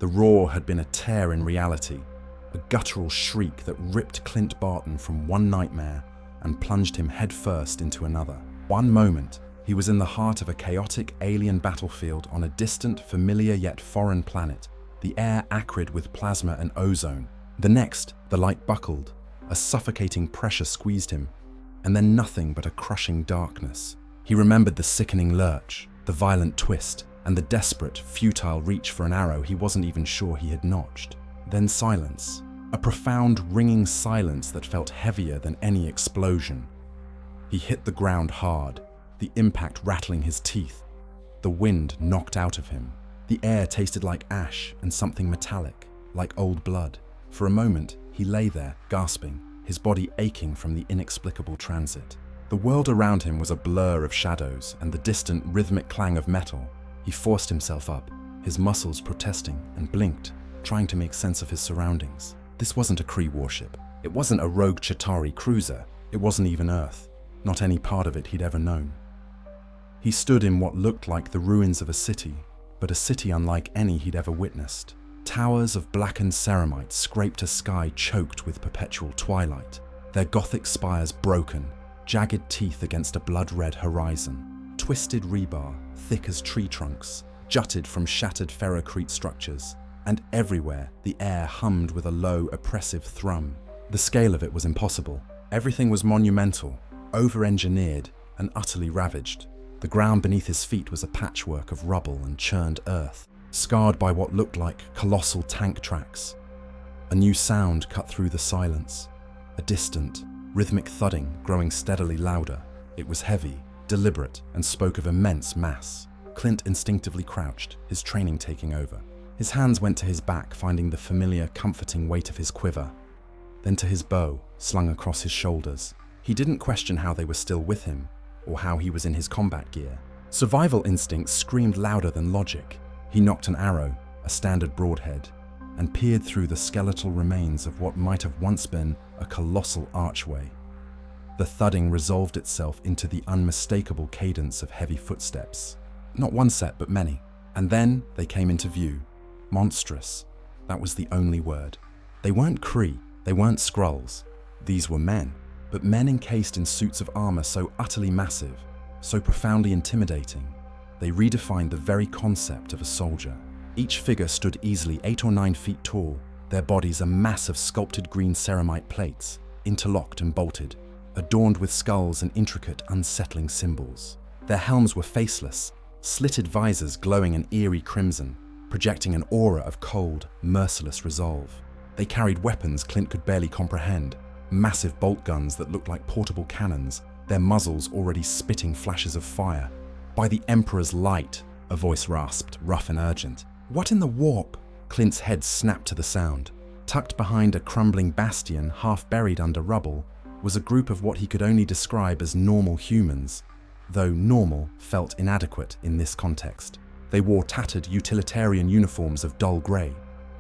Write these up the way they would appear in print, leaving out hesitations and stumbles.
The roar had been a tear in reality, a guttural shriek that ripped Clint Barton from one nightmare and plunged him headfirst into another. One moment, he was in the heart of a chaotic alien battlefield on a distant, familiar yet foreign planet, the air acrid with plasma and ozone. The next, the light buckled, a suffocating pressure squeezed him, and then nothing but a crushing darkness. He remembered the sickening lurch, the violent twist, and the desperate, futile reach for an arrow he wasn't even sure he had notched. Then silence, a profound, ringing silence that felt heavier than any explosion. He hit the ground hard, the impact rattling his teeth. The wind knocked out of him. The air tasted like ash and something metallic, like old blood. For a moment, he lay there, gasping, his body aching from the inexplicable transit. The world around him was a blur of shadows and the distant, rhythmic clang of metal. He forced himself up, his muscles protesting, and blinked, trying to make sense of his surroundings. This wasn't a Kree warship. It wasn't a rogue Chitauri cruiser. It wasn't even Earth, not any part of it he'd ever known. He stood in what looked like the ruins of a city, but a city unlike any he'd ever witnessed. Towers of blackened ceramite scraped a sky choked with perpetual twilight, their Gothic spires broken, jagged teeth against a blood-red horizon. Twisted rebar, thick as tree trunks, jutted from shattered ferrocrete structures, and everywhere the air hummed with a low, oppressive thrum. The scale of it was impossible. Everything was monumental, over-engineered, and utterly ravaged. The ground beneath his feet was a patchwork of rubble and churned earth, scarred by what looked like colossal tank tracks. A new sound cut through the silence, a distant, rhythmic thudding growing steadily louder. It was heavy, deliberate, and spoke of immense mass. Clint instinctively crouched, his training taking over. His hands went to his back, finding the familiar, comforting weight of his quiver, then to his bow, slung across his shoulders. He didn't question how they were still with him, or how he was in his combat gear. Survival instincts screamed louder than logic. He nocked an arrow, a standard broadhead, and peered through the skeletal remains of what might have once been a colossal archway. The thudding resolved itself into the unmistakable cadence of heavy footsteps. Not one set, but many. And then they came into view. Monstrous. That was the only word. They weren't Kree, they weren't Skrulls. These were men, but men encased in suits of armor so utterly massive, so profoundly intimidating, they redefined the very concept of a soldier. Each figure stood easily 8 or 9 feet tall, their bodies a mass of sculpted green ceramite plates, interlocked and bolted, adorned with skulls and intricate, unsettling symbols. Their helms were faceless, slitted visors glowing an eerie crimson, projecting an aura of cold, merciless resolve. They carried weapons Clint could barely comprehend, massive bolt guns that looked like portable cannons, their muzzles already spitting flashes of fire. "By the Emperor's light," a voice rasped, rough and urgent. "What in the warp?" Clint's head snapped to the sound. Tucked behind a crumbling bastion, half buried under rubble, was a group of what he could only describe as normal humans, though normal felt inadequate in this context. They wore tattered utilitarian uniforms of dull grey,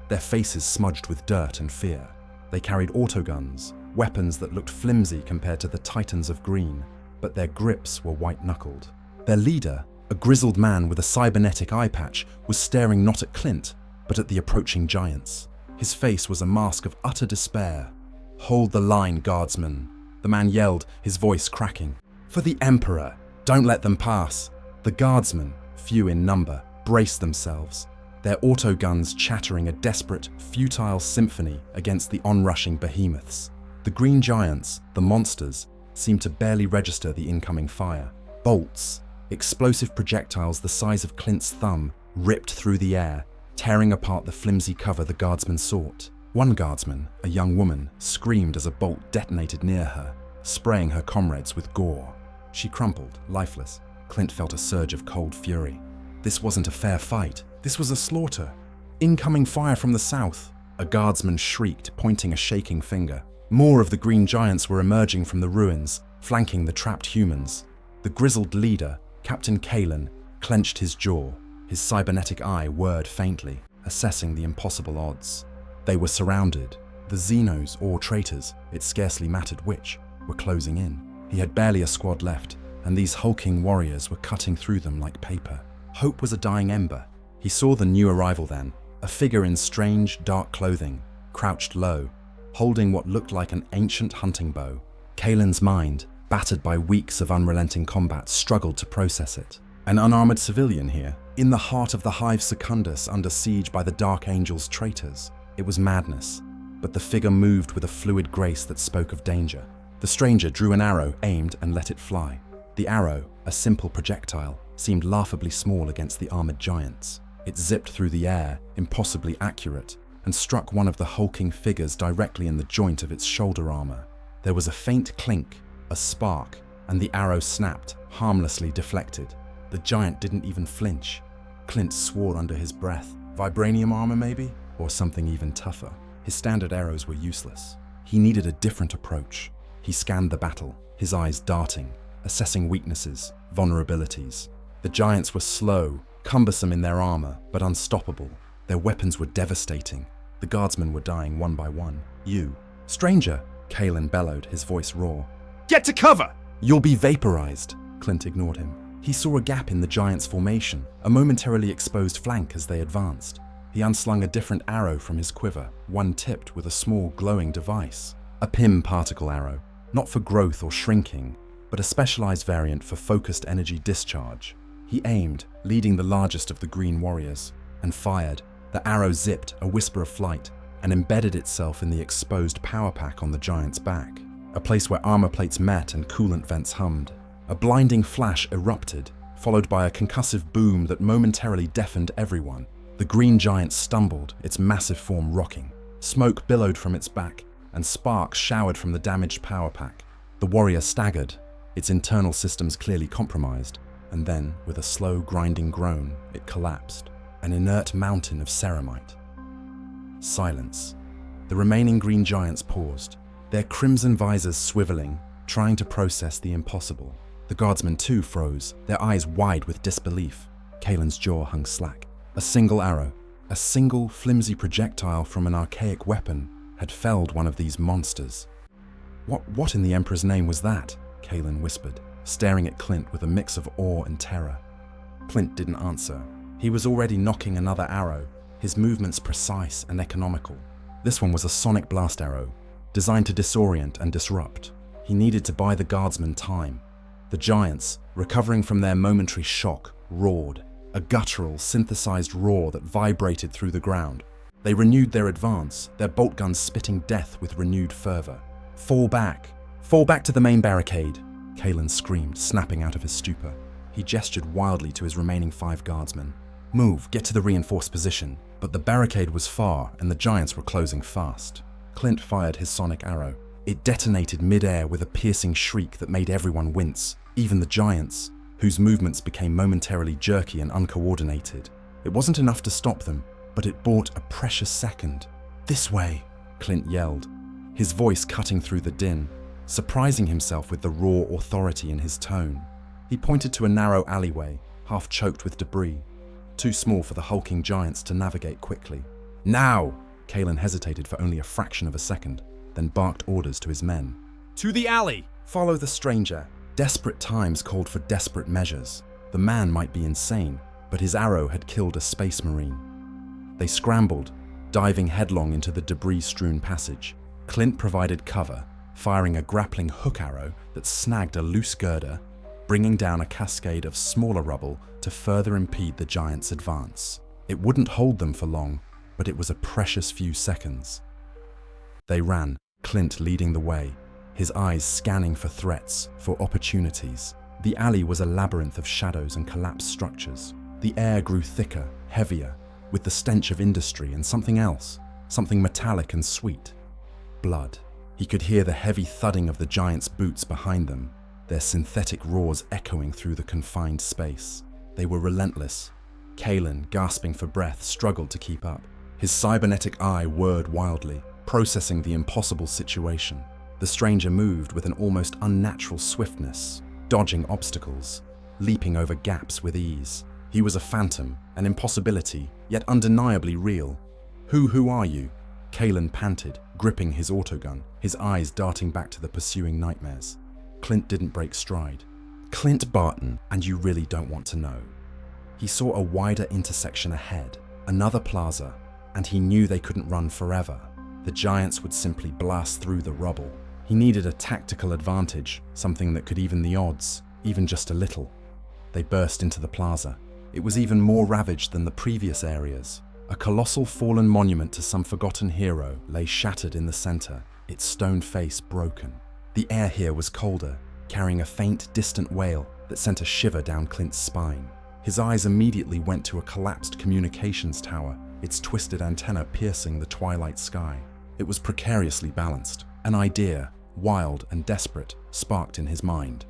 their faces smudged with dirt and fear. They carried autoguns, weapons that looked flimsy compared to the titans of green, but their grips were white-knuckled. Their leader, a grizzled man with a cybernetic eye patch, was staring not at Clint, but at the approaching giants. His face was a mask of utter despair. "Hold the line, guardsmen," the man yelled, his voice cracking. "For the Emperor, don't let them pass." The guardsmen, few in number, braced themselves, their autoguns chattering a desperate, futile symphony against the onrushing behemoths. The green giants, the monsters, seemed to barely register the incoming fire. Bolts, explosive projectiles the size of Clint's thumb, ripped through the air, tearing apart the flimsy cover the guardsmen sought. One guardsman, a young woman, screamed as a bolt detonated near her, spraying her comrades with gore. She crumpled, lifeless. Clint felt a surge of cold fury. This wasn't a fair fight. This was a slaughter. Incoming fire from the south. A guardsman shrieked, pointing a shaking finger. More of the green giants were emerging from the ruins, flanking the trapped humans. The grizzled leader, Captain Kalen, clenched his jaw, his cybernetic eye whirred faintly, assessing the impossible odds. They were surrounded. The Xenos, or traitors, it scarcely mattered which, were closing in. He had barely a squad left, and these hulking warriors were cutting through them like paper. Hope was a dying ember. He saw the new arrival then, A figure in strange, dark clothing, crouched low, holding what looked like an ancient hunting bow. Kaelin's mind, battered by weeks of unrelenting combat, struggled to process it. An unarmored civilian here, in the heart of the Hive Secundus under siege by the Dark Angel's traitors. It was madness, but the figure moved with a fluid grace that spoke of danger. The stranger drew an arrow, aimed, and let it fly. The arrow, a simple projectile, seemed laughably small against the armored giants. It zipped through the air, impossibly accurate, and struck one of the hulking figures directly in the joint of its shoulder armor. There was a faint clink, a spark, and the arrow snapped, harmlessly deflected. The giant didn't even flinch. Clint swore under his breath. Vibranium armor, maybe? Or something even tougher. His standard arrows were useless. He needed a different approach. He scanned the battle, his eyes darting, assessing weaknesses, vulnerabilities. The giants were slow, cumbersome in their armor, but unstoppable. Their weapons were devastating. The guardsmen were dying one by one. You, stranger, Kaelin bellowed, his voice raw. Get to cover! You'll be vaporized. Clint ignored him. He saw a gap in the giants' formation, a momentarily exposed flank as they advanced. He unslung a different arrow from his quiver, one tipped with a small glowing device. A PIM particle arrow, not for growth or shrinking, but a specialized variant for focused energy discharge. He aimed, leading the largest of the green warriors, and fired. The arrow zipped, a whisper of flight, and embedded itself in the exposed power pack on the giant's back, a place where armor plates met and coolant vents hummed. A blinding flash erupted, followed by a concussive boom that momentarily deafened everyone. The green giant stumbled, its massive form rocking. Smoke billowed from its back, and sparks showered from the damaged power pack. The warrior staggered, its internal systems clearly compromised, and then, with a slow, grinding groan, it collapsed, an inert mountain of ceramite. Silence. The remaining green giants paused, their crimson visors swiveling, trying to process the impossible. The guardsmen too froze, their eyes wide with disbelief. Kaelin's jaw hung slack. A single arrow, a single flimsy projectile from an archaic weapon, had felled one of these monsters. What in the Emperor's name was that? Kaelin whispered, staring at Clint with a mix of awe and terror. Clint didn't answer. He was already knocking another arrow, his movements precise and economical. This one was a sonic blast arrow, designed to disorient and disrupt. He needed to buy the guardsmen time. The giants, recovering from their momentary shock, roared, a guttural, synthesized roar that vibrated through the ground. They renewed their advance, their bolt guns spitting death with renewed fervor. Fall back to the main barricade, Kaelin screamed, snapping out of his stupor. He gestured wildly to his remaining 5 guardsmen. Move, get to the reinforced position. But the barricade was far, and the giants were closing fast. Clint fired his sonic arrow. It detonated mid-air with a piercing shriek that made everyone wince, even the giants, whose movements became momentarily jerky and uncoordinated. It wasn't enough to stop them, but it bought a precious second. This way, Clint yelled, his voice cutting through the din, surprising himself with the raw authority in his tone. He pointed to a narrow alleyway, half choked with debris, too small for the hulking giants to navigate quickly. Now! Kaelin hesitated for only a fraction of a second, then barked orders to his men. To the alley! Follow the stranger. Desperate times called for desperate measures. The man might be insane, but his arrow had killed a space marine. They scrambled, diving headlong into the debris-strewn passage. Clint provided cover, firing a grappling hook arrow that snagged a loose girder, bringing down a cascade of smaller rubble to further impede the giants' advance. It wouldn't hold them for long, but it was a precious few seconds. They ran, Clint leading the way, his eyes scanning for threats, for opportunities. The alley was a labyrinth of shadows and collapsed structures. The air grew thicker, heavier, with the stench of industry and something else, something metallic and sweet. Blood. He could hear the heavy thudding of the giants' boots behind them, their synthetic roars echoing through the confined space. They were relentless. Kaelin, gasping for breath, struggled to keep up. His cybernetic eye whirred wildly, processing the impossible situation. The stranger moved with an almost unnatural swiftness, dodging obstacles, leaping over gaps with ease. He was a phantom, an impossibility, yet undeniably real. Who are you? Kaelin panted, gripping his autogun, his eyes darting back to the pursuing nightmares. Clint didn't break stride. Clint Barton, and you really don't want to know. He saw a wider intersection ahead, another plaza, and he knew they couldn't run forever. The giants would simply blast through the rubble. He needed a tactical advantage, something that could even the odds, even just a little. They burst into the plaza. It was even more ravaged than the previous areas. A colossal fallen monument to some forgotten hero lay shattered in the center, its stone face broken. The air here was colder, carrying a faint, distant wail that sent a shiver down Clint's spine. His eyes immediately went to a collapsed communications tower, its twisted antenna piercing the twilight sky. It was precariously balanced. An idea, wild and desperate, sparked in his mind.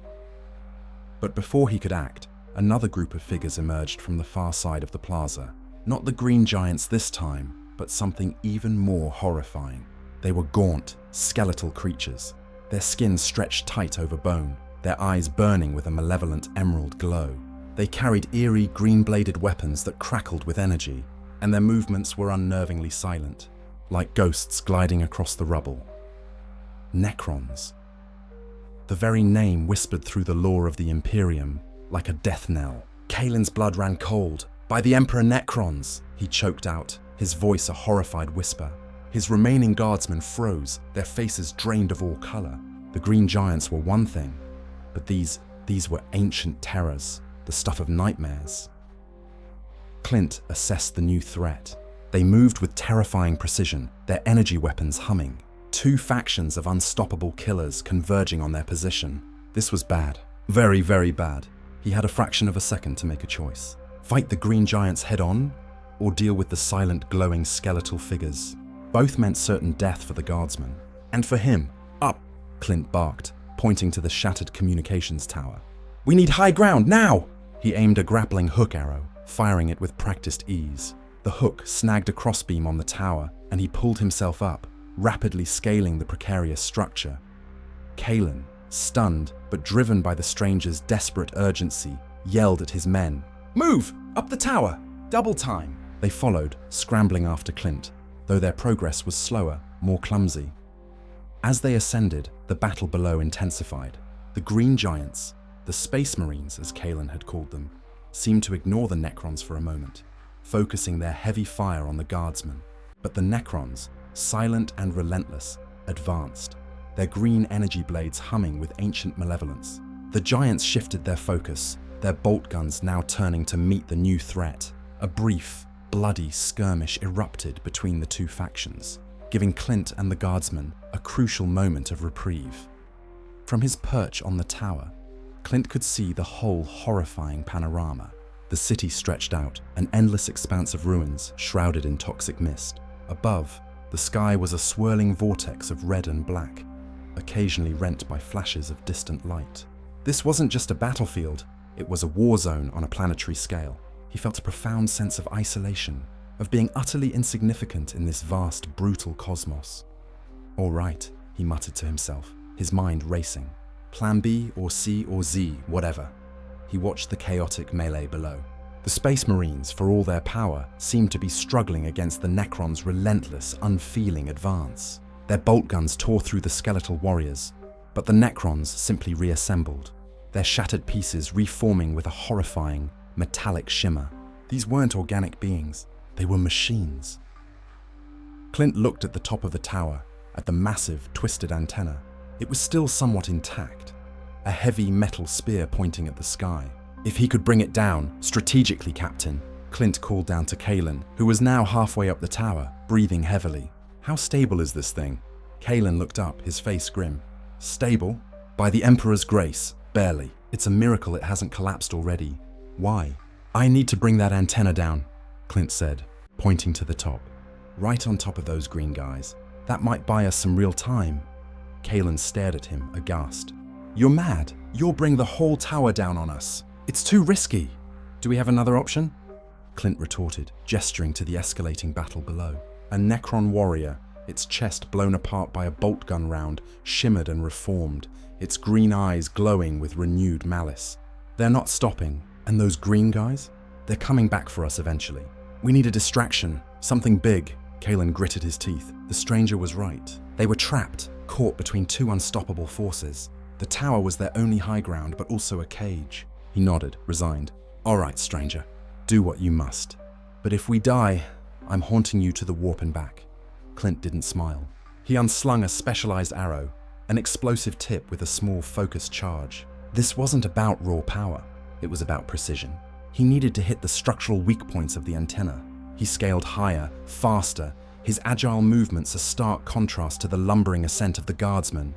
But before he could act, another group of figures emerged from the far side of the plaza. Not the green giants this time, but something even more horrifying. They were gaunt, skeletal creatures, their skin stretched tight over bone, their eyes burning with a malevolent emerald glow. They carried eerie, green-bladed weapons that crackled with energy, and their movements were unnervingly silent, like ghosts gliding across the rubble. Necrons. The very name whispered through the lore of the Imperium, like a death knell. Kaelin's blood ran cold. "By the Emperor Necrons," he choked out, his voice a horrified whisper. His remaining guardsmen froze, their faces drained of all color. The green giants were one thing, but these were ancient terrors, the stuff of nightmares. Clint assessed the new threat. They moved with terrifying precision, their energy weapons humming. Two factions of unstoppable killers converging on their position. This was bad. Very, very bad. He had a fraction of a second to make a choice. Fight the green giants head-on, or deal with the silent, glowing skeletal figures. Both meant certain death for the guardsman. And for him. "Up!" Clint barked, pointing to the shattered communications tower. "We need high ground, now!" He aimed a grappling hook arrow, firing it with practiced ease. The hook snagged a crossbeam on the tower, and he pulled himself up, rapidly scaling the precarious structure. Kaelin, stunned but driven by the stranger's desperate urgency, yelled at his men. "Move! Up the tower! Double time!" They followed, scrambling after Clint, though their progress was slower, more clumsy. As they ascended, the battle below intensified. The green giants, the space marines as Kaelin had called them, seemed to ignore the Necrons for a moment, focusing their heavy fire on the guardsmen. But the Necrons, silent and relentless, advanced, their green energy blades humming with ancient malevolence. The giants shifted their focus, their bolt guns now turning to meet the new threat. A brief, bloody skirmish erupted between the two factions, giving Clint and the guardsmen a crucial moment of reprieve. From his perch on the tower, Clint could see the whole horrifying panorama. The city stretched out, an endless expanse of ruins shrouded in toxic mist. Above, the sky was a swirling vortex of red and black, occasionally rent by flashes of distant light. This wasn't just a battlefield, it was a war zone on a planetary scale. He felt a profound sense of isolation, of being utterly insignificant in this vast, brutal cosmos. "All right," he muttered to himself, his mind racing. Plan B or C or Z, whatever. He watched the chaotic melee below. The Space Marines, for all their power, seemed to be struggling against the Necrons' relentless, unfeeling advance. Their bolt guns tore through the skeletal warriors, but the Necrons simply reassembled, their shattered pieces reforming with a horrifying, metallic shimmer. These weren't organic beings, they were machines. Clint looked at the top of the tower, at the massive, twisted antenna. It was still somewhat intact, a heavy metal spear pointing at the sky. "If he could bring it down, strategically, Captain," Clint called down to Kaelin, who was now halfway up the tower, breathing heavily. "How stable is this thing?" Kaelin looked up, his face grim. "Stable? By the Emperor's grace, barely. It's a miracle it hasn't collapsed already." "Why?" "I need to bring that antenna down," Clint said, pointing to the top. "Right on top of those green guys. That might buy us some real time." Kaelin stared at him, aghast. "You're mad. You'll bring the whole tower down on us. It's too risky." "Do we have another option?" Clint retorted, gesturing to the escalating battle below. A Necron warrior, its chest blown apart by a bolt gun round, shimmered and reformed, its green eyes glowing with renewed malice. "They're not stopping. And those green guys? They're coming back for us eventually. We need a distraction, something big." Kaelin gritted his teeth. The stranger was right. They were trapped, caught between two unstoppable forces. The tower was their only high ground, but also a cage. He nodded, resigned. "All right, stranger. Do what you must. But if we die, I'm haunting you to the warp and back." Clint didn't smile. He unslung a specialized arrow, an explosive tip with a small focused charge. This wasn't about raw power, it was about precision. He needed to hit the structural weak points of the antenna. He scaled higher, faster, his agile movements a stark contrast to the lumbering ascent of the guardsman.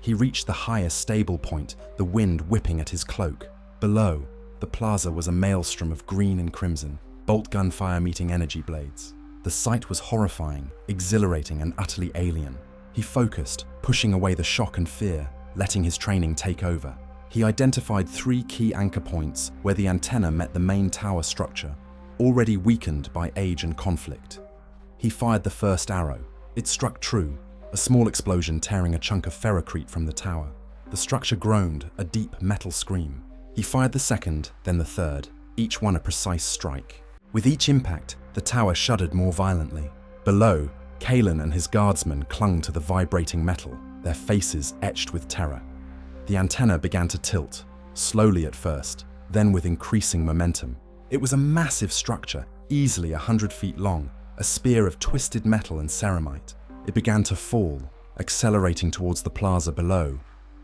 He reached the highest stable point, the wind whipping at his cloak. Below, the plaza was a maelstrom of green and crimson, bolt gunfire meeting energy blades. The sight was horrifying, exhilarating, and utterly alien. He focused, pushing away the shock and fear, letting his training take over. He identified 3 key anchor points where the antenna met the main tower structure, already weakened by age and conflict. He fired the first arrow. It struck true, a small explosion tearing a chunk of ferrocrete from the tower. The structure groaned, a deep metal scream. He fired the second, then the third, each one a precise strike. With each impact, the tower shuddered more violently. Below, Kalen and his guardsmen clung to the vibrating metal, their faces etched with terror. The antenna began to tilt, slowly at first, then with increasing momentum. It was a massive structure, easily 100 feet long, a spear of twisted metal and ceramite. It began to fall, accelerating towards the plaza below,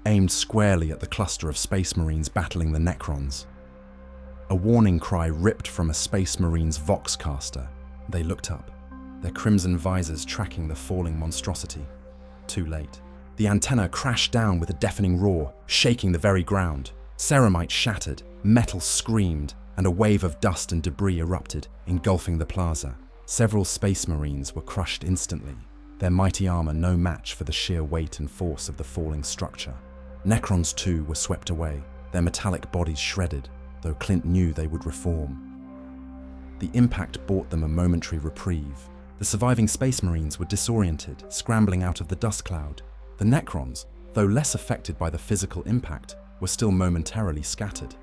aimed squarely at the cluster of Space Marines battling the Necrons. A warning cry ripped from a Space Marine's Voxcaster. They looked up, their crimson visors tracking the falling monstrosity. Too late. The antenna crashed down with a deafening roar, shaking the very ground. Ceramite shattered, metal screamed, and a wave of dust and debris erupted, engulfing the plaza. Several Space Marines were crushed instantly, their mighty armor no match for the sheer weight and force of the falling structure. Necrons too were swept away, their metallic bodies shredded, though Clint knew they would reform. The impact brought them a momentary reprieve. The surviving Space Marines were disoriented, scrambling out of the dust cloud. The Necrons, though less affected by the physical impact, were still momentarily scattered.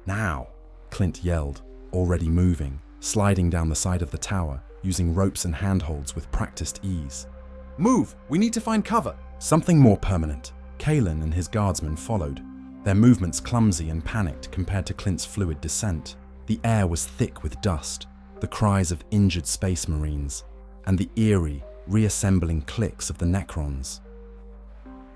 "Now!" Clint yelled, already moving, sliding down the side of the tower, using ropes and handholds with practiced ease. Move! We need to find cover! Something more permanent. Kalen and his guardsmen followed, their movements clumsy and panicked compared to Clint's fluid descent. The air was thick with dust, the cries of injured Space Marines, and the eerie, reassembling clicks of the Necrons.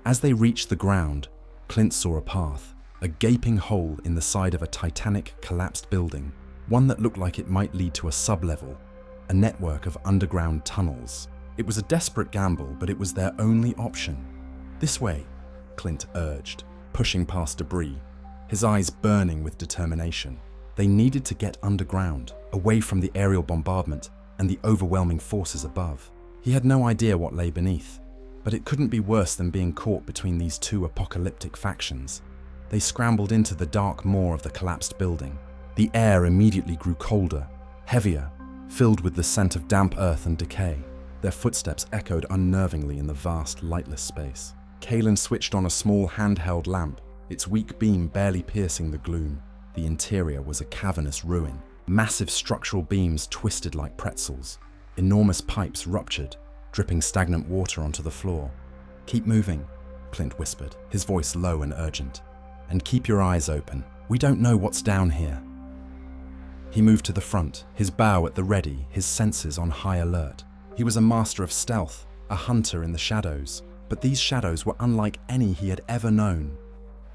As they reached the ground, Clint saw a path, a gaping hole in the side of a titanic, collapsed building, one that looked like it might lead to a sublevel, a network of underground tunnels. It was a desperate gamble, but it was their only option. "This way," Clint urged, pushing past debris, his eyes burning with determination. They needed to get underground, away from the aerial bombardment and the overwhelming forces above. He had no idea what lay beneath, but it couldn't be worse than being caught between these two apocalyptic factions. They scrambled into the dark maw of the collapsed building. The air immediately grew colder, heavier, filled with the scent of damp earth and decay. Their footsteps echoed unnervingly in the vast, lightless space. Kalen switched on a small handheld lamp, its weak beam barely piercing the gloom. The interior was a cavernous ruin. Massive structural beams twisted like pretzels. Enormous pipes ruptured, dripping stagnant water onto the floor. "Keep moving," Clint whispered, his voice low and urgent. "And keep your eyes open. We don't know what's down here." He moved to the front, his bow at the ready, his senses on high alert. He was a master of stealth, a hunter in the shadows, but these shadows were unlike any he had ever known.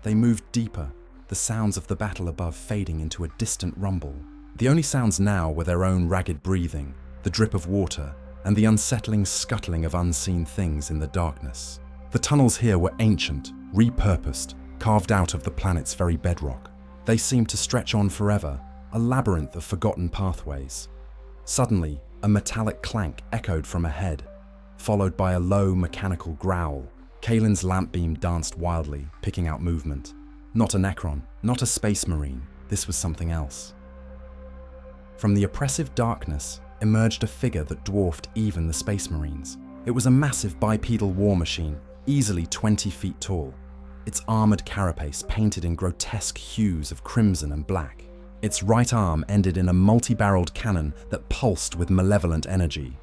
They moved deeper, the sounds of the battle above fading into a distant rumble. The only sounds now were their own ragged breathing, the drip of water, and the unsettling scuttling of unseen things in the darkness. The tunnels here were ancient, repurposed, carved out of the planet's very bedrock. They seemed to stretch on forever, a labyrinth of forgotten pathways. Suddenly, a metallic clank echoed from ahead, followed by a low mechanical growl. Kalen's lamp beam danced wildly, picking out movement. Not a Necron, not a Space Marine, this was something else. From the oppressive darkness emerged a figure that dwarfed even the Space Marines. It was a massive bipedal war machine, easily 20 feet tall, its armored carapace painted in grotesque hues of crimson and black. Its right arm ended in a multi-barreled cannon that pulsed with malevolent energy.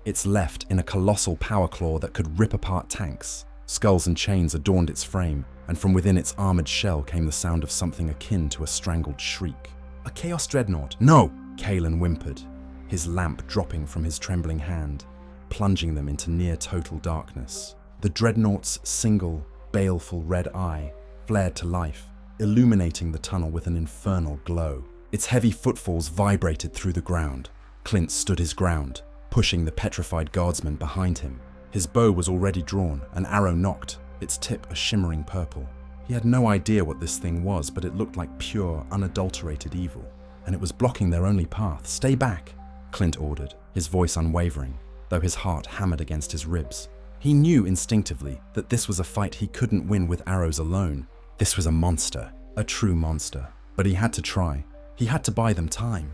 Its left in a colossal power claw that could rip apart tanks. Skulls and chains adorned its frame, and from within its armored shell came the sound of something akin to a strangled shriek. "A Chaos Dreadnought!" "No!" Kalen whimpered. his lamp dropping from his trembling hand, plunging them into near-total darkness. The dreadnought's single, baleful red eye flared to life, illuminating the tunnel with an infernal glow. Its heavy footfalls vibrated through the ground. Clint stood his ground, pushing the petrified guardsman behind him. His bow was already drawn, an arrow nocked, its tip a shimmering purple. He had no idea what this thing was, but it looked like pure, unadulterated evil, and it was blocking their only path. "Stay back," Clint ordered, his voice unwavering, though his heart hammered against his ribs. He knew instinctively that this was a fight he couldn't win with arrows alone. This was a monster, a true monster, but he had to try. He had to buy them time.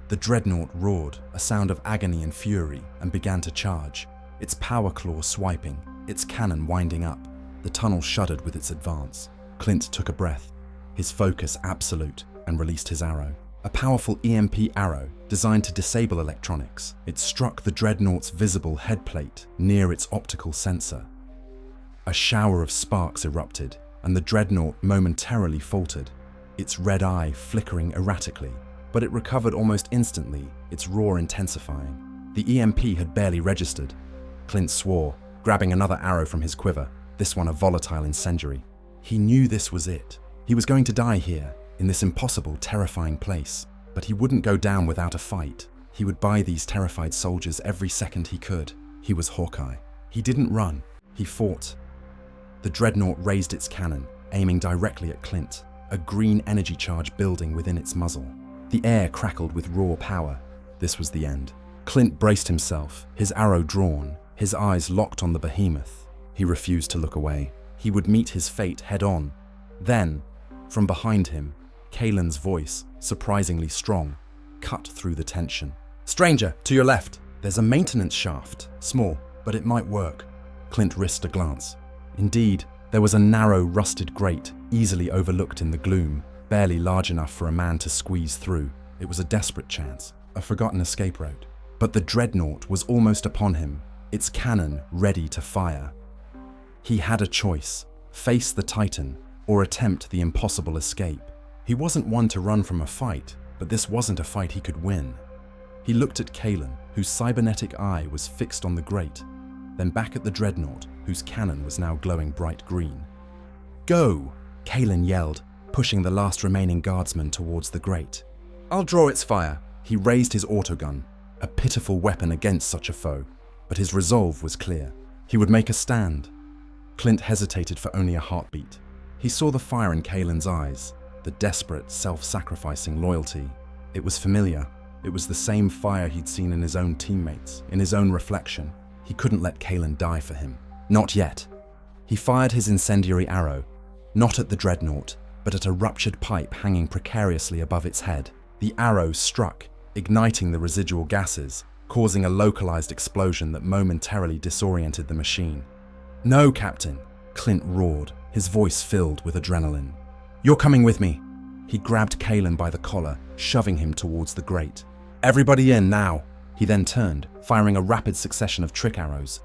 The dreadnought roared, a sound of agony and fury, and began to charge, its power claw swiping, its cannon winding up. The tunnel shuddered with its advance. Clint took a breath, his focus absolute, and released his arrow. A powerful EMP arrow designed to disable electronics. It struck the dreadnought's visible headplate near its optical sensor. A shower of sparks erupted, and the dreadnought momentarily faltered, its red eye flickering erratically. But it recovered almost instantly, its roar intensifying. The EMP had barely registered. Clint swore, grabbing another arrow from his quiver, this one a volatile incendiary. He knew this was it. He was going to die here, in this impossible, terrifying place. But he wouldn't go down without a fight. He would buy these terrified soldiers every second he could. He was Hawkeye. He didn't run, he fought. The dreadnought raised its cannon, aiming directly at Clint, a green energy charge building within its muzzle. The air crackled with raw power. This was the end. Clint braced himself, his arrow drawn, his eyes locked on the behemoth. He refused to look away. He would meet his fate head-on. Then, from behind him, Kalen's voice, surprisingly strong, cut through the tension. "Stranger, to your left. There's a maintenance shaft. Small, but it might work." Clint risked a glance. Indeed, there was a narrow, rusted grate, easily overlooked in the gloom, barely large enough for a man to squeeze through. It was a desperate chance, a forgotten escape route. But the dreadnought was almost upon him, its cannon ready to fire. He had a choice: face the Titan, or attempt the impossible escape. He wasn't one to run from a fight, but this wasn't a fight he could win. He looked at Kalen, whose cybernetic eye was fixed on the grate, then back at the dreadnought, whose cannon was now glowing bright green. "Go!" Kalen yelled, pushing the last remaining guardsman towards the grate. "I'll draw its fire." He raised his autogun, a pitiful weapon against such a foe, but his resolve was clear. He would make a stand. Clint hesitated for only a heartbeat. He saw the fire in Kalen's eyes, the desperate, self-sacrificing loyalty. It was familiar. It was the same fire he'd seen in his own teammates, in his own reflection. He couldn't let Kalen die for him. Not yet. He fired his incendiary arrow, not at the dreadnought, but at a ruptured pipe hanging precariously above its head. The arrow struck, igniting the residual gases, causing a localized explosion that momentarily disoriented the machine. "No, Captain," Clint roared, his voice filled with adrenaline. "You're coming with me." He grabbed Kalen by the collar, shoving him towards the grate. "Everybody in now." He then turned, firing a rapid succession of trick arrows,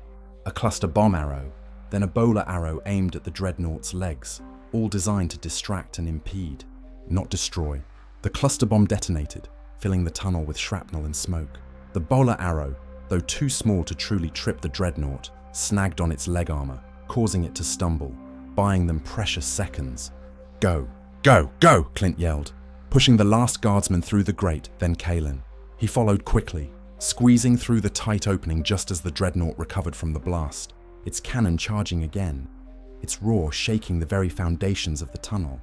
a cluster bomb arrow, then a bowler arrow aimed at the dreadnought's legs, all designed to distract and impede, not destroy. The cluster bomb detonated, filling the tunnel with shrapnel and smoke. The bowler arrow, though too small to truly trip the dreadnought, snagged on its leg armor, causing it to stumble, buying them precious seconds. "Go, go, go!" Clint yelled, pushing the last guardsman through the grate, then Kalen. He followed quickly, squeezing through the tight opening just as the dreadnought recovered from the blast, its cannon charging again, its roar shaking the very foundations of the tunnel.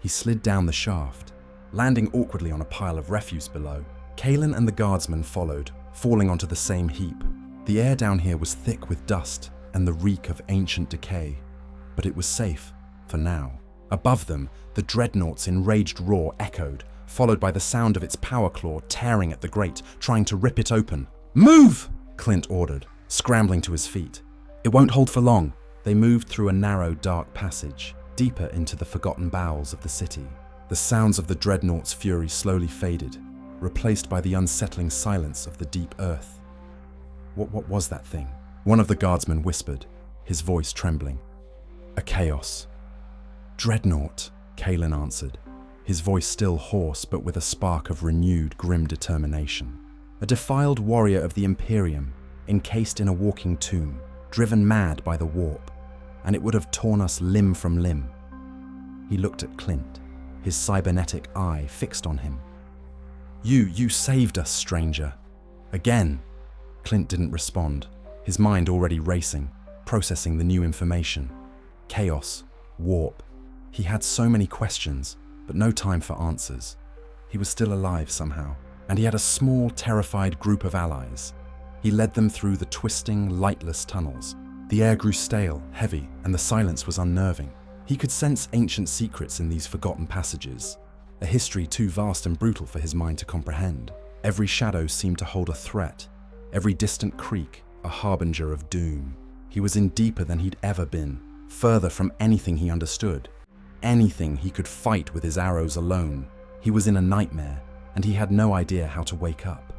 He slid down the shaft, landing awkwardly on a pile of refuse below. Kalen and the guardsman followed, falling onto the same heap. The air down here was thick with dust and the reek of ancient decay, but it was safe, for now. Above them, the dreadnought's enraged roar echoed, followed by the sound of its power claw tearing at the grate, trying to rip it open. "Move!" Clint ordered, scrambling to his feet. It won't hold for long. They moved through a narrow, dark passage, deeper into the forgotten bowels of the city. The sounds of the dreadnought's fury slowly faded, replaced by the unsettling silence of the deep earth. What was that thing? One of the guardsmen whispered, his voice trembling. "A chaos." "Dreadnought," Kalen answered, his voice still hoarse but with a spark of renewed, grim determination. A defiled warrior of the Imperium, encased in a walking tomb, driven mad by the warp, and it would have torn us limb from limb. He looked at Clint, his cybernetic eye fixed on him. You saved us, stranger. Again. Clint didn't respond, his mind already racing, processing the new information. Chaos, warp. He had so many questions, but no time for answers. He was still alive somehow, and he had a small, terrified group of allies. He led them through the twisting, lightless tunnels. The air grew stale, heavy, and the silence was unnerving. He could sense ancient secrets in these forgotten passages, a history too vast and brutal for his mind to comprehend. Every shadow seemed to hold a threat, every distant creak a harbinger of doom. He was in deeper than he'd ever been, further from anything he understood, anything he could fight with his arrows alone. He was in a nightmare, and he had no idea how to wake up.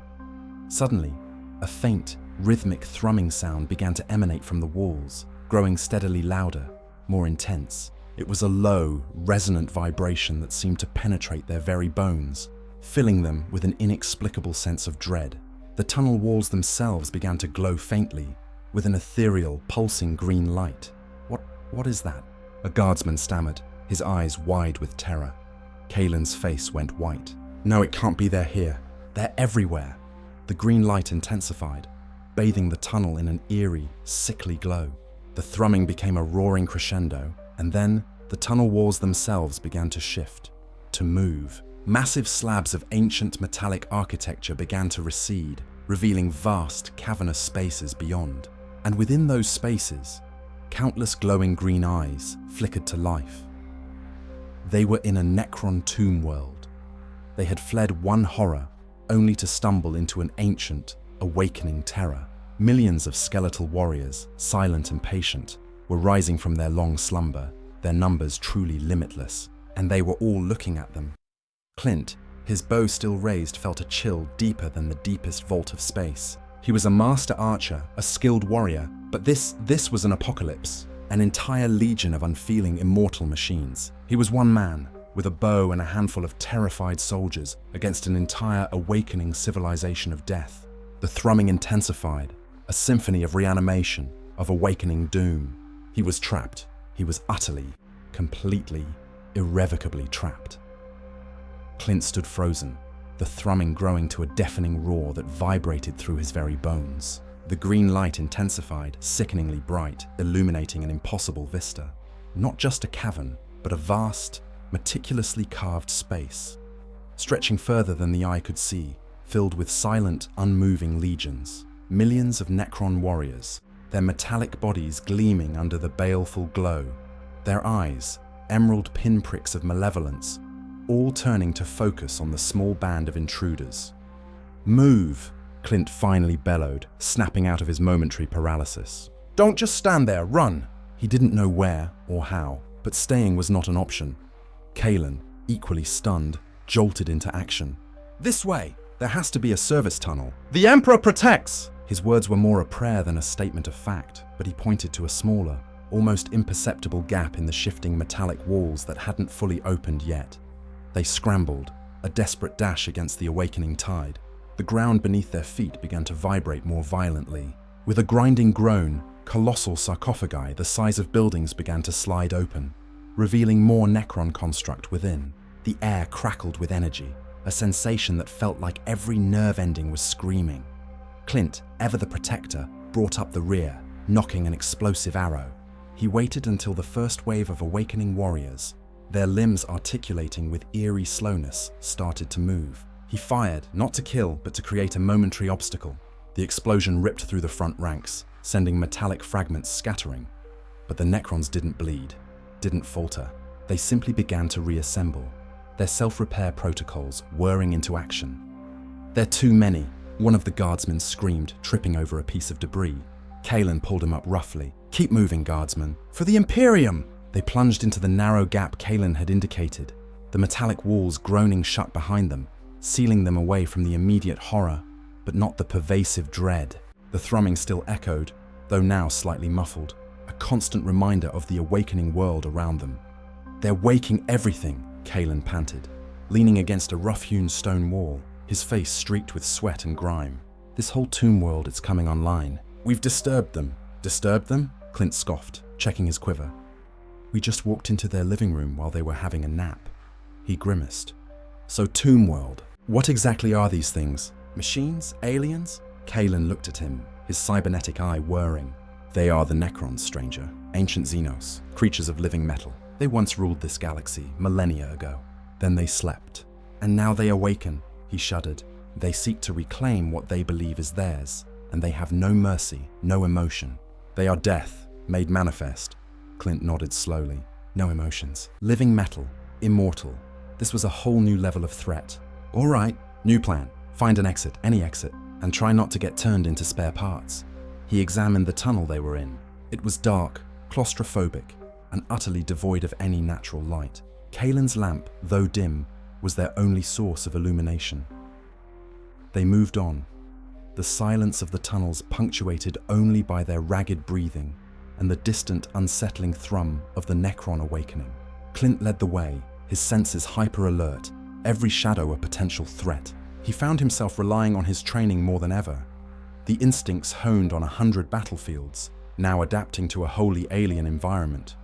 Suddenly, a faint, rhythmic thrumming sound began to emanate from the walls, growing steadily louder, more intense. It was a low, resonant vibration that seemed to penetrate their very bones, filling them with an inexplicable sense of dread. The tunnel walls themselves began to glow faintly, with an ethereal, pulsing green light. What is that? A guardsman stammered, his eyes wide with terror. Kaelin's face went white. No, it can't be they're here. They're everywhere. The green light intensified, bathing the tunnel in an eerie, sickly glow. The thrumming became a roaring crescendo, and then the tunnel walls themselves began to shift, to move. Massive slabs of ancient metallic architecture began to recede, revealing vast, cavernous spaces beyond. And within those spaces, countless glowing green eyes flickered to life. They were in a Necron tomb world. They had fled one horror, only to stumble into an ancient, awakening terror. Millions of skeletal warriors, silent and patient, were rising from their long slumber, their numbers truly limitless, and they were all looking at them. Clint, his bow still raised, felt a chill deeper than the deepest vault of space. He was a master archer, a skilled warrior, but this was an apocalypse, an entire legion of unfeeling immortal machines. He was one man, with a bow and a handful of terrified soldiers, against an entire awakening civilization of death. The thrumming intensified, a symphony of reanimation, of awakening doom. He was trapped. He was utterly, completely, irrevocably trapped. Clint stood frozen, the thrumming growing to a deafening roar that vibrated through his very bones. The green light intensified, sickeningly bright, illuminating an impossible vista. Not just a cavern, but a vast, meticulously carved space, stretching further than the eye could see, filled with silent, unmoving legions. Millions of Necron warriors, their metallic bodies gleaming under the baleful glow, their eyes, emerald pinpricks of malevolence, all turning to focus on the small band of intruders. "Move!" Clint finally bellowed, snapping out of his momentary paralysis. "Don't just stand there, run!" He didn't know where or how, but staying was not an option. Kaelin, equally stunned, jolted into action. "This way! There has to be a service tunnel. The Emperor protects!" His words were more a prayer than a statement of fact, but he pointed to a smaller, almost imperceptible gap in the shifting metallic walls that hadn't fully opened yet. They scrambled, a desperate dash against the awakening tide. The ground beneath their feet began to vibrate more violently. With a grinding groan, colossal sarcophagi the size of buildings began to slide open, revealing more Necron construct within. The air crackled with energy, a sensation that felt like every nerve ending was screaming. Clint, ever the protector, brought up the rear, knocking an explosive arrow. He waited until the first wave of awakening warriors, their limbs articulating with eerie slowness, started to move. He fired, not to kill, but to create a momentary obstacle. The explosion ripped through the front ranks, sending metallic fragments scattering. But the Necrons didn't bleed, didn't falter. They simply began to reassemble, their self-repair protocols whirring into action. "They're too many," one of the guardsmen screamed, tripping over a piece of debris. Kaelin pulled him up roughly. "Keep moving, guardsman. For the Imperium!" They plunged into the narrow gap Kaelin had indicated, the metallic walls groaning shut behind them, sealing them away from the immediate horror, but not the pervasive dread. The thrumming still echoed, though now slightly muffled, a constant reminder of the awakening world around them. "They're waking everything," Kaelin panted. Leaning against a rough-hewn stone wall, his face streaked with sweat and grime. This whole tomb world is coming online. We've disturbed them. Disturbed them? Clint scoffed, checking his quiver. We just walked into their living room while they were having a nap. He grimaced. So tomb world. What exactly are these things? Machines? Aliens? Kalen looked at him, his cybernetic eye whirring. They are the Necrons, stranger. Ancient Xenos, creatures of living metal. They once ruled this galaxy, millennia ago. Then they slept. And now they awaken, he shuddered. They seek to reclaim what they believe is theirs, and they have no mercy, no emotion. They are death, made manifest. Clint nodded slowly. No emotions. Living metal, immortal. This was a whole new level of threat. All right, new plan. Find an exit, any exit, and try not to get turned into spare parts. He examined the tunnel they were in. It was dark, claustrophobic, and utterly devoid of any natural light. Kalen's lamp, though dim, was their only source of illumination. They moved on, the silence of the tunnels punctuated only by their ragged breathing and the distant, unsettling thrum of the Necron awakening. Clint led the way, his senses hyper-alert, every shadow a potential threat. He found himself relying on his training more than ever. The instincts honed on 100 battlefields, now adapting to a wholly alien environment.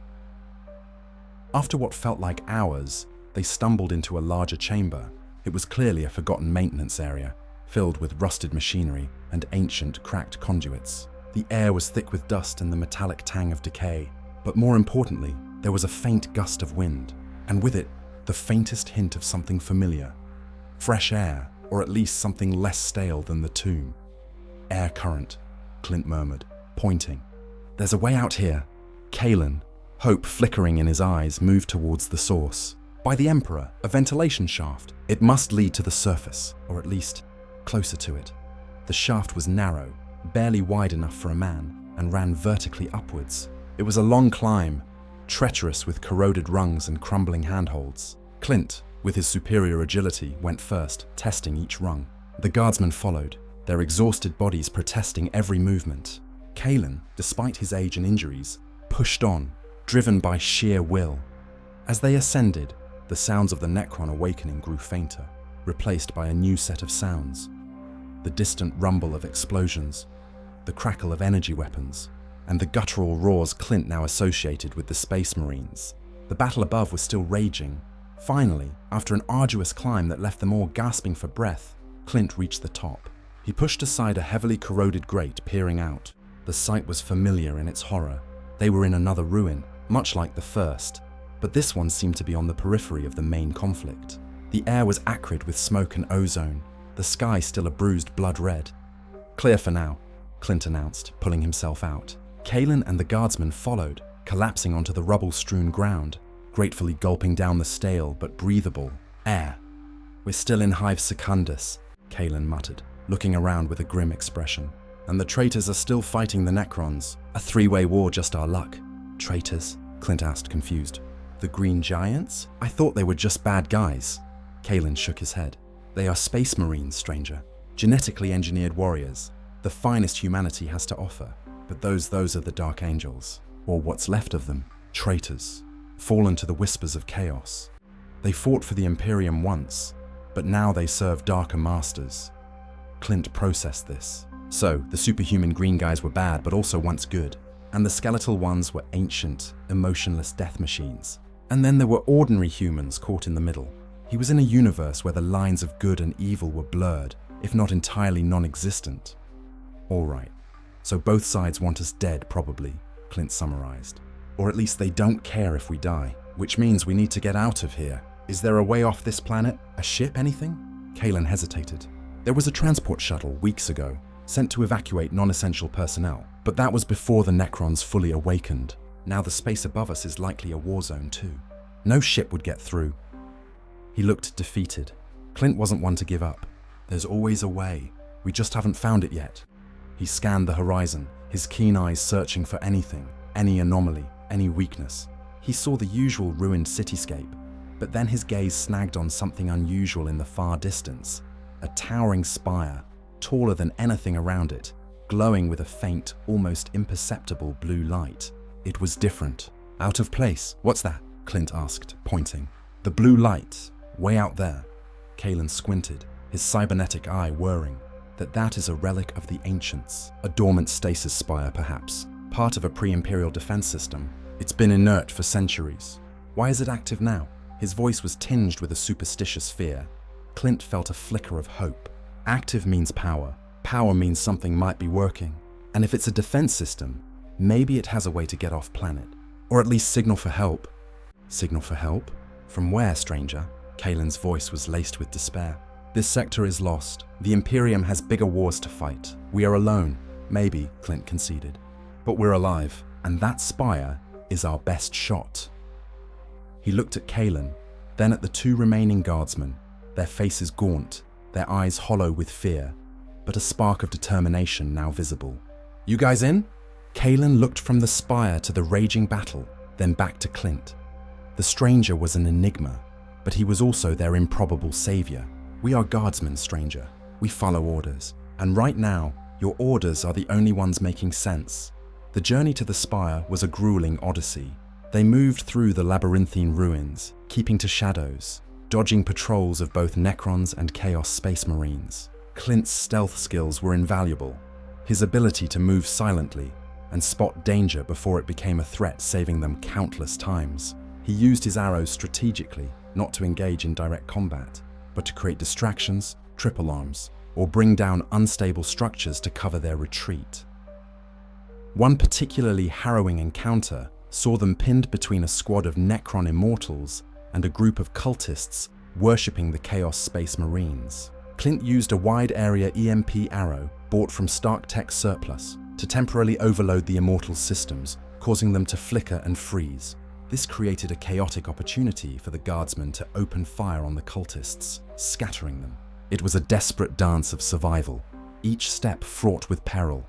After what felt like hours, they stumbled into a larger chamber. It was clearly a forgotten maintenance area, filled with rusted machinery and ancient, cracked conduits. The air was thick with dust and the metallic tang of decay, but more importantly, there was a faint gust of wind, and with it, the faintest hint of something familiar. Fresh air, or at least something less stale than the tomb. Air current, Clint murmured, pointing. There's a way out here. Kalen, hope flickering in his eyes, moved towards the source. By the Emperor, a ventilation shaft. It must lead to the surface, or at least closer to it. The shaft was narrow, barely wide enough for a man, and ran vertically upwards. It was a long climb, treacherous with corroded rungs and crumbling handholds. Clint, with his superior agility, went first, testing each rung. The guardsmen followed, their exhausted bodies protesting every movement. Kalen, despite his age and injuries, pushed on, driven by sheer will. As they ascended, the sounds of the Necron awakening grew fainter, replaced by a new set of sounds. The distant rumble of explosions, the crackle of energy weapons, and the guttural roars Clint now associated with the Space Marines. The battle above was still raging. Finally, after an arduous climb that left them all gasping for breath, Clint reached the top. He pushed aside a heavily corroded grate, peering out. The sight was familiar in its horror. They were in another ruin, much like the first, but this one seemed to be on the periphery of the main conflict. The air was acrid with smoke and ozone, the sky still a bruised blood red. Clear for now, Clint announced, pulling himself out. Kalen and the guardsmen followed, collapsing onto the rubble-strewn ground, gratefully gulping down the stale but breathable air. We're still in Hive Secundus, Kalen muttered, looking around with a grim expression. And the traitors are still fighting the Necrons. A three-way war, just our luck. Traitors? Clint asked, confused. The Green Giants? I thought they were just bad guys. Kalen shook his head. They are Space Marines, stranger. Genetically engineered warriors. The finest humanity has to offer. But those are the Dark Angels. Or what's left of them. Traitors. Fallen to the whispers of chaos. They fought for the Imperium once, but now they serve darker masters. Clint processed this. So, the superhuman green guys were bad, but also once good. And the skeletal ones were ancient, emotionless death machines. And then there were ordinary humans caught in the middle. He was in a universe where the lines of good and evil were blurred, if not entirely non-existent. All right. So both sides want us dead, probably, Clint summarized. Or at least they don't care if we die, which means we need to get out of here. Is there a way off this planet? A ship, anything? Kalen hesitated. There was a transport shuttle weeks ago, sent to evacuate non-essential personnel, but that was before the Necrons fully awakened. Now the space above us is likely a war zone too. No ship would get through. He looked defeated. Clint wasn't one to give up. There's always a way. We just haven't found it yet. He scanned the horizon, his keen eyes searching for anything, any anomaly, any weakness. He saw the usual ruined cityscape, but then his gaze snagged on something unusual in the far distance. A towering spire, taller than anything around it, glowing with a faint, almost imperceptible blue light. It was different. Out of place. What's that? Clint asked, pointing. The blue light, way out there. Kalen squinted. his cybernetic eye whirring, that is a relic of the ancients. A dormant stasis spire, perhaps, part of a pre-imperial defense system. It's been inert for centuries. Why is it active now? His voice was tinged with a superstitious fear. Clint felt a flicker of hope. Active means power. Power means something might be working. And if it's a defense system, maybe it has a way to get off planet. Or at least signal for help. Signal for help? From where, stranger? Kalen's voice was laced with despair. This sector is lost. The Imperium has bigger wars to fight. We are alone. Maybe, Clint conceded. But we're alive, and that spire is our best shot. He looked at Kalen, then at the two remaining guardsmen, their faces gaunt, their eyes hollow with fear, but a spark of determination now visible. You guys in? Kalen looked from the spire to the raging battle, then back to Clint. The stranger was an enigma, but he was also their improbable savior. We are guardsmen, stranger. We follow orders. And right now, your orders are the only ones making sense. The journey to the spire was a grueling odyssey. They moved through the labyrinthine ruins, keeping to shadows, dodging patrols of both Necrons and Chaos Space Marines. Clint's stealth skills were invaluable. His ability to move silently and spot danger before it became a threat, saving them countless times. He used his arrows strategically, not to engage in direct combat, but to create distractions, trip alarms, or bring down unstable structures to cover their retreat. One particularly harrowing encounter saw them pinned between a squad of Necron immortals and a group of cultists worshipping the Chaos Space Marines. Clint used a wide-area EMP arrow bought from Stark Tech Surplus to temporarily overload the immortals' systems, causing them to flicker and freeze. This created a chaotic opportunity for the guardsmen to open fire on the cultists, scattering them. It was a desperate dance of survival, each step fraught with peril.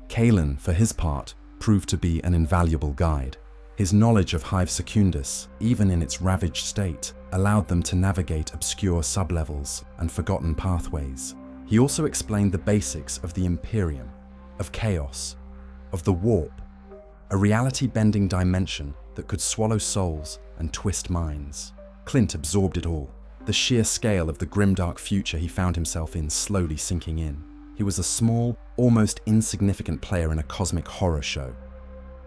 Kalen, for his part, proved to be an invaluable guide. His knowledge of Hive Secundus, even in its ravaged state, allowed them to navigate obscure sublevels and forgotten pathways. He also explained the basics of the Imperium, of chaos, of the warp, a reality-bending dimension that could swallow souls and twist minds. Clint absorbed it all, the sheer scale of the grimdark future he found himself in slowly sinking in. He was a small, almost insignificant player in a cosmic horror show.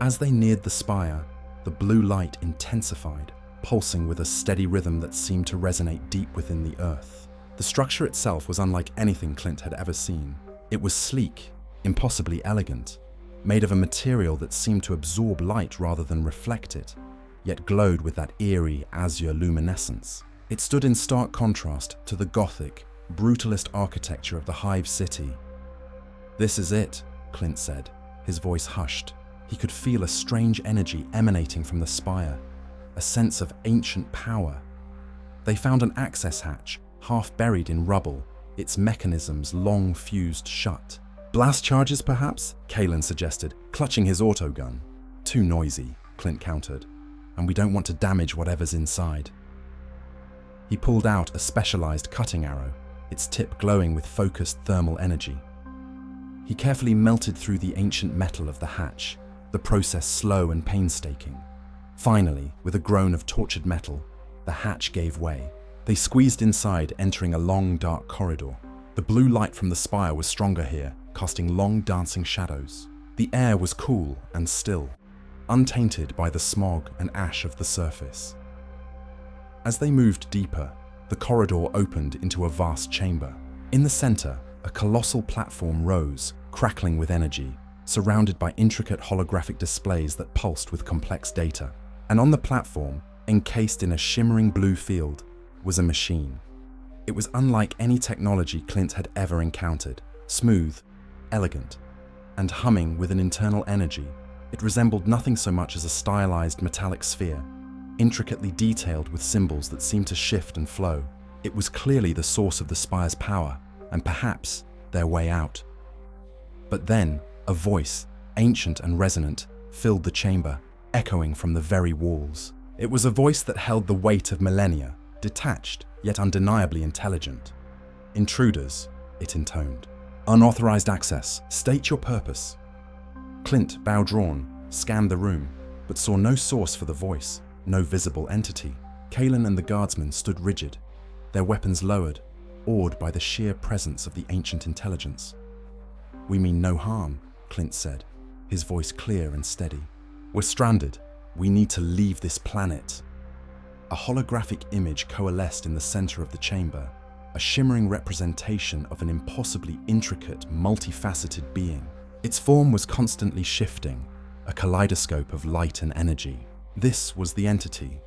As they neared the spire, the blue light intensified, pulsing with a steady rhythm that seemed to resonate deep within the earth. The structure itself was unlike anything Clint had ever seen. It was sleek, impossibly elegant, made of a material that seemed to absorb light rather than reflect it, yet glowed with that eerie azure luminescence. It stood in stark contrast to the Gothic, brutalist architecture of the Hive City. "This is it," Clint said, his voice hushed. He could feel a strange energy emanating from the spire, a sense of ancient power. They found an access hatch, half buried in rubble, its mechanisms long fused shut. "Blast charges, perhaps?" Kalen suggested, clutching his autogun. "Too noisy," Clint countered, "and we don't want to damage whatever's inside." He pulled out a specialized cutting arrow, its tip glowing with focused thermal energy. He carefully melted through the ancient metal of the hatch, the process slow and painstaking. Finally, with a groan of tortured metal, the hatch gave way. They squeezed inside, entering a long, dark corridor. The blue light from the spire was stronger here, casting long, dancing shadows. The air was cool and still, untainted by the smog and ash of the surface. As they moved deeper, the corridor opened into a vast chamber. In the center, a colossal platform rose, crackling with energy, surrounded by intricate holographic displays that pulsed with complex data. And on the platform, encased in a shimmering blue field, was a machine. It was unlike any technology Clint had ever encountered, smooth, elegant, and humming with an internal energy. It resembled nothing so much as a stylized metallic sphere, intricately detailed with symbols that seemed to shift and flow. It was clearly the source of the spire's power, and perhaps their way out. But then, a voice, ancient and resonant, filled the chamber, echoing from the very walls. It was a voice that held the weight of millennia, detached, yet undeniably intelligent. "Intruders," it intoned. "Unauthorized access. State your purpose." Clint, bow drawn, scanned the room, but saw no source for the voice, no visible entity. Kalen and the guardsmen stood rigid, their weapons lowered, awed by the sheer presence of the ancient intelligence. "We mean no harm," Clint said, his voice clear and steady. "We're stranded. We need to leave this planet." A holographic image coalesced in the center of the chamber, a shimmering representation of an impossibly intricate, multifaceted being. Its form was constantly shifting, a kaleidoscope of light and energy. This was the entity.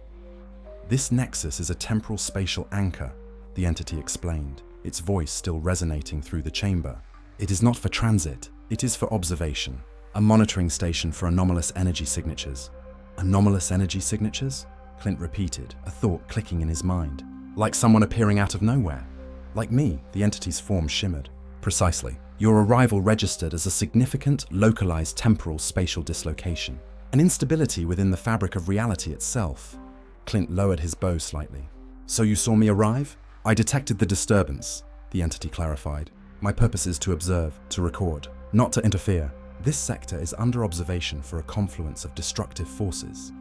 "This nexus is a temporal spatial anchor," the entity explained, its voice still resonating through the chamber. "It is not for transit, it is for observation. A monitoring station for anomalous energy signatures." "Anomalous energy signatures?" Clint repeated, a thought clicking in his mind. "Like someone appearing out of nowhere?" "Like me," the entity's form shimmered. "Precisely. Your arrival registered as a significant, localized temporal spatial dislocation. An instability within the fabric of reality itself." Clint lowered his bow slightly. "So you saw me arrive?" "I detected the disturbance," the entity clarified. "My purpose is to observe, to record, not to interfere. This sector is under observation for a confluence of destructive forces.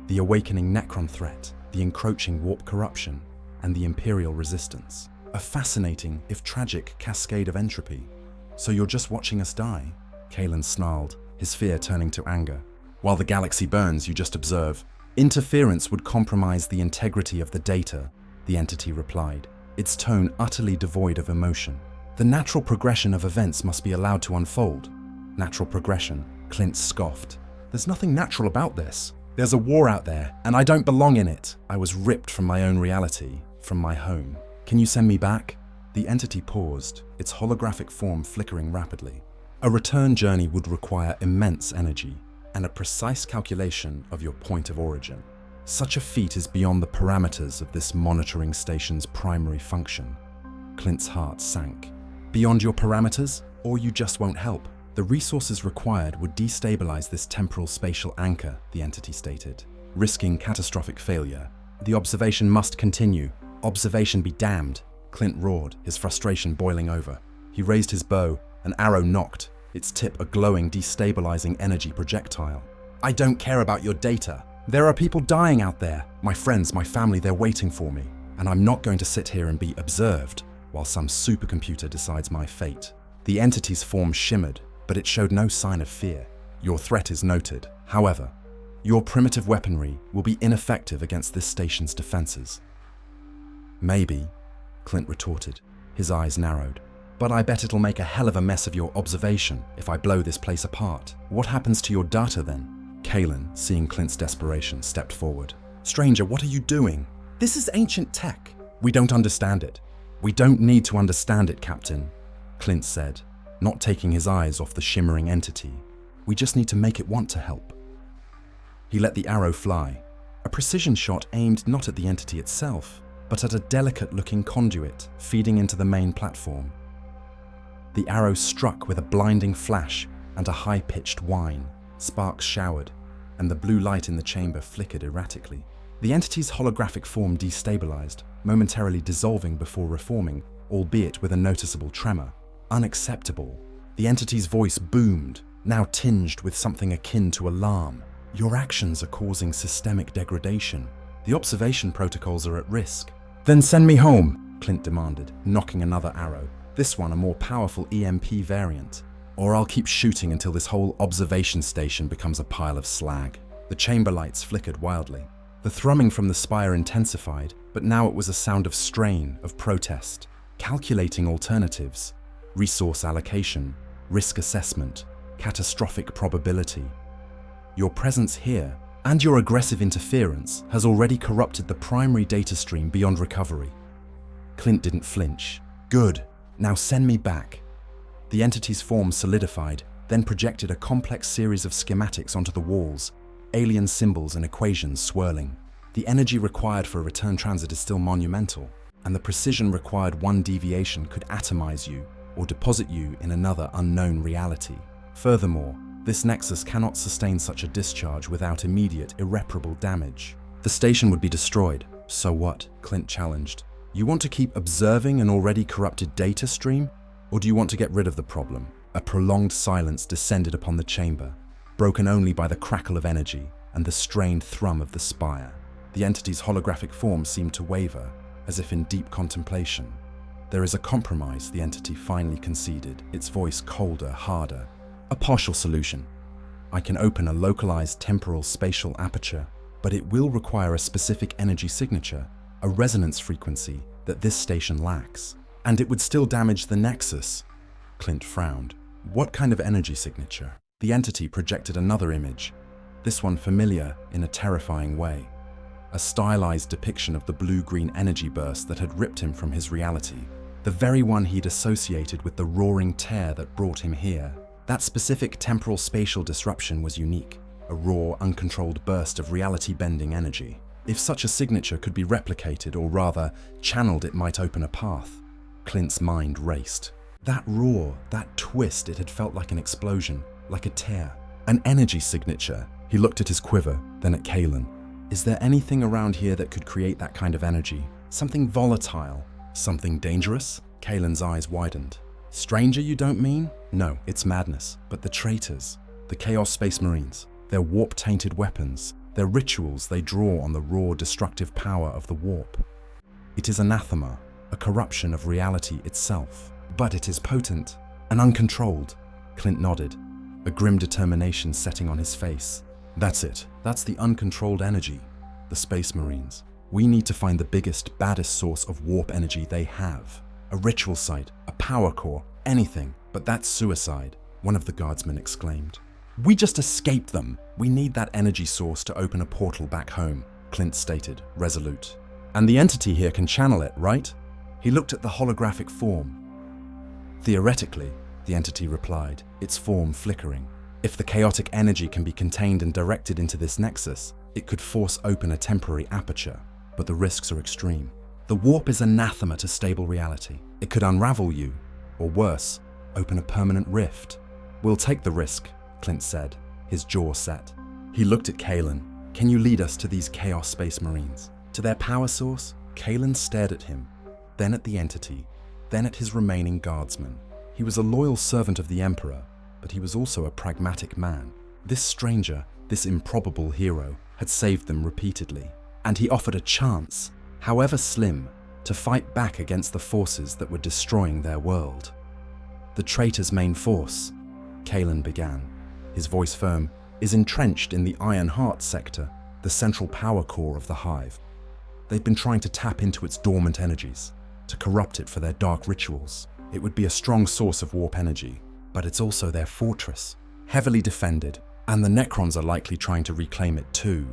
The awakening Necron threat, the encroaching warp corruption, and the Imperial resistance. A fascinating, if tragic, cascade of entropy." "So you're just watching us die?" Kalen snarled, his fear turning to anger. "While the galaxy burns, you just observe." "Interference would compromise the integrity of the data," the entity replied, its tone utterly devoid of emotion. "The natural progression of events must be allowed to unfold." "Natural progression?" Clint scoffed. "There's nothing natural about this. There's a war out there, and I don't belong in it. I was ripped from my own reality, from my home. Can you send me back?" The entity paused, its holographic form flickering rapidly. "A return journey would require immense energy and a precise calculation of your point of origin. Such a feat is beyond the parameters of this monitoring station's primary function." Clint's heart sank. "Beyond your parameters? Or you just won't help?" "The resources required would destabilize this temporal spatial anchor," the entity stated, "risking catastrophic failure. The observation must continue." "Observation be damned," Clint roared, his frustration boiling over. He raised his bow, an arrow nocked, its tip a glowing, destabilizing energy projectile. "I don't care about your data. There are people dying out there. My friends, my family, they're waiting for me. And I'm not going to sit here and be observed while some supercomputer decides my fate." The entity's form shimmered, but it showed no sign of fear. "Your threat is noted. However, your primitive weaponry will be ineffective against this station's defenses." "Maybe," Clint retorted, his eyes narrowed. "But I bet it'll make a hell of a mess of your observation if I blow this place apart. What happens to your data then?" Kalen, seeing Clint's desperation, stepped forward. "Stranger, what are you doing? This is ancient tech. We don't understand it." "We don't need to understand it, Captain," Clint said, not taking his eyes off the shimmering entity. "We just need to make it want to help." He let the arrow fly, a precision shot aimed not at the entity itself, but at a delicate-looking conduit feeding into the main platform. The arrow struck with a blinding flash and a high-pitched whine. Sparks showered, and the blue light in the chamber flickered erratically. The entity's holographic form destabilized, momentarily dissolving before reforming, albeit with a noticeable tremor. "Unacceptable." The entity's voice boomed, now tinged with something akin to alarm. "Your actions are causing systemic degradation. The observation protocols are at risk." "Then send me home," Clint demanded, knocking another arrow, this one a more powerful EMP variant. "Or I'll keep shooting until this whole observation station becomes a pile of slag." The chamber lights flickered wildly. The thrumming from the spire intensified, but now it was a sound of strain, of protest. Calculating alternatives, resource allocation, risk assessment, catastrophic probability. "Your presence here, and your aggressive interference, has already corrupted the primary data stream beyond recovery." Clint didn't flinch. "Good. Now send me back." The entity's form solidified, then projected a complex series of schematics onto the walls, alien symbols and equations swirling. The energy required for a return transit is still monumental, and the precision required one deviation could atomize you or deposit you in another unknown reality. Furthermore, this nexus cannot sustain such a discharge without immediate, irreparable damage. The station would be destroyed. So what? Clint challenged. You want to keep observing an already corrupted data stream? Or do you want to get rid of the problem? A prolonged silence descended upon the chamber, broken only by the crackle of energy and the strained thrum of the spire. The entity's holographic form seemed to waver, as if in deep contemplation. There is a compromise, the entity finally conceded, its voice colder, harder. A partial solution. I can open a localized temporal spatial aperture, but it will require a specific energy signature, a resonance frequency that this station lacks. And it would still damage the nexus. Clint frowned. What kind of energy signature? The entity projected another image, this one familiar in a terrifying way. A stylized depiction of the blue-green energy burst that had ripped him from his reality. The very one he'd associated with the roaring tear that brought him here. That specific temporal spatial disruption was unique, a raw, uncontrolled burst of reality-bending energy. If such a signature could be replicated, or rather, channeled, it might open a path. Clint's mind raced. That roar, that twist, it had felt like an explosion, like a tear. An energy signature. He looked at his quiver, then at Kalen. Is there anything around here that could create that kind of energy? Something volatile? Something dangerous? Kalen's eyes widened. Stranger, you don't mean? No, it's madness. But the traitors, the Chaos Space Marines, their warp-tainted weapons, their rituals, they draw on the raw, destructive power of the warp. It is anathema, a corruption of reality itself. But it is potent and uncontrolled. Clint nodded, a grim determination setting on his face. That's it. That's the uncontrolled energy. The Space Marines. We need to find the biggest, baddest source of warp energy they have. A ritual site, a power core, anything. But that's suicide, one of the guardsmen exclaimed. We just escaped them. We need that energy source to open a portal back home, Clint stated, resolute. And the entity here can channel it, right? He looked at the holographic form. Theoretically, the entity replied, its form flickering. If the chaotic energy can be contained and directed into this nexus, it could force open a temporary aperture, but the risks are extreme. The warp is anathema to stable reality. It could unravel you, or worse, open a permanent rift. We'll take the risk, Clint said, his jaw set. He looked at Kalen. Can you lead us to these Chaos Space Marines? To their power source? Kalen stared at him, then at the entity, then at his remaining guardsmen. He was a loyal servant of the Emperor, but he was also a pragmatic man. This stranger, this improbable hero, had saved them repeatedly, and he offered a chance, however slim, to fight back against the forces that were destroying their world. The traitor's main force, Kalen began, his voice firm, is entrenched in the Iron Heart sector, the central power core of the Hive. They've been trying to tap into its dormant energies, to corrupt it for their dark rituals. It would be a strong source of warp energy, but it's also their fortress, heavily defended, and the Necrons are likely trying to reclaim it too.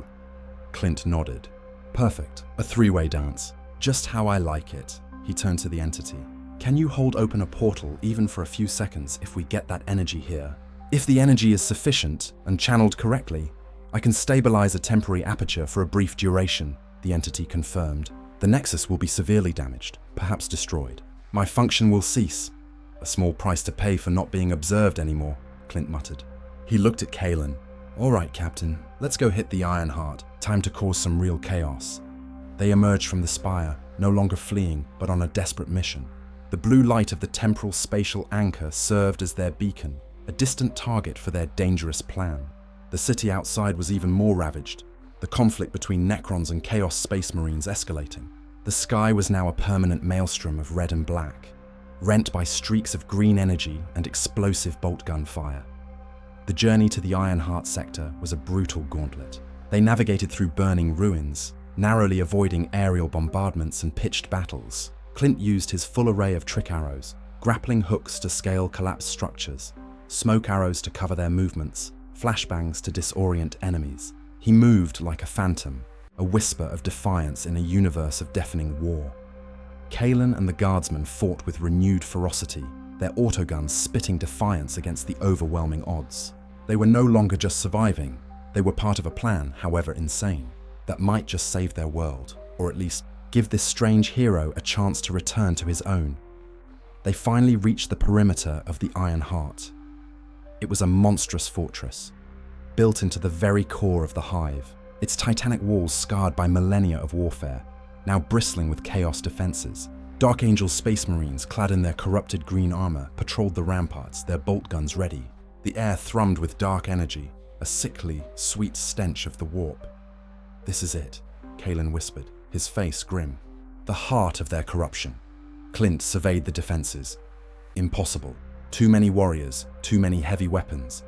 Clint nodded. Perfect. A three-way dance. Just how I like it. He turned to the entity. Can you hold open a portal even for a few seconds if we get that energy here? If the energy is sufficient and channeled correctly, I can stabilize a temporary aperture for a brief duration, the entity confirmed. The Nexus will be severely damaged, perhaps destroyed. My function will cease. A small price to pay for not being observed anymore, Clint muttered. He looked at Kalen. All right, Captain, let's go hit the Iron Heart. Time to cause some real chaos. They emerged from the spire, no longer fleeing, but on a desperate mission. The blue light of the temporal spatial anchor served as their beacon, a distant target for their dangerous plan. The city outside was even more ravaged, the conflict between Necrons and Chaos Space Marines escalating. The sky was now a permanent maelstrom of red and black, rent by streaks of green energy and explosive bolt gun fire. The journey to the Iron Heart sector was a brutal gauntlet. They navigated through burning ruins, narrowly avoiding aerial bombardments and pitched battles. Clint used his full array of trick arrows, grappling hooks to scale collapsed structures, smoke arrows to cover their movements, flashbangs to disorient enemies. He moved like a phantom, a whisper of defiance in a universe of deafening war. Kalen and the guardsmen fought with renewed ferocity, their autoguns spitting defiance against the overwhelming odds. They were no longer just surviving, they were part of a plan, however insane, that might just save their world, or at least give this strange hero a chance to return to his own. They finally reached the perimeter of the Iron Heart. It was a monstrous fortress, built into the very core of the Hive, its titanic walls scarred by millennia of warfare, now bristling with chaos defenses. Dark Angel Space Marines, clad in their corrupted green armor, patrolled the ramparts, their bolt guns ready. The air thrummed with dark energy, a sickly, sweet stench of the warp. This is it, Kalen whispered, his face grim. The heart of their corruption. Clint surveyed the defenses. Impossible. Too many warriors, too many heavy weapons.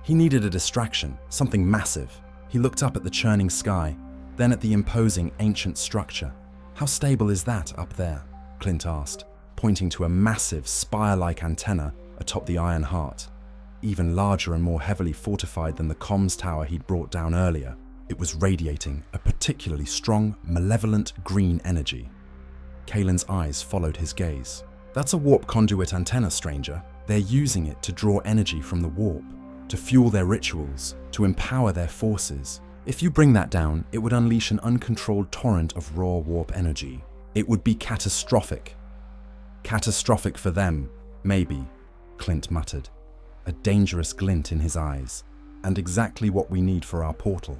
He needed a distraction, something massive. He looked up at the churning sky, then at the imposing ancient structure. How stable is that up there? Clint asked, pointing to a massive spire-like antenna atop the Iron Heart. Even larger and more heavily fortified than the comms tower he'd brought down earlier, it was radiating a particularly strong, malevolent green energy. Kalen's eyes followed his gaze. That's a warp conduit antenna, stranger. They're using it to draw energy from the warp, to fuel their rituals, to empower their forces. If you bring that down, it would unleash an uncontrolled torrent of raw warp energy. It would be catastrophic. Catastrophic for them, maybe, Clint muttered, a dangerous glint in his eyes, and exactly what we need for our portal.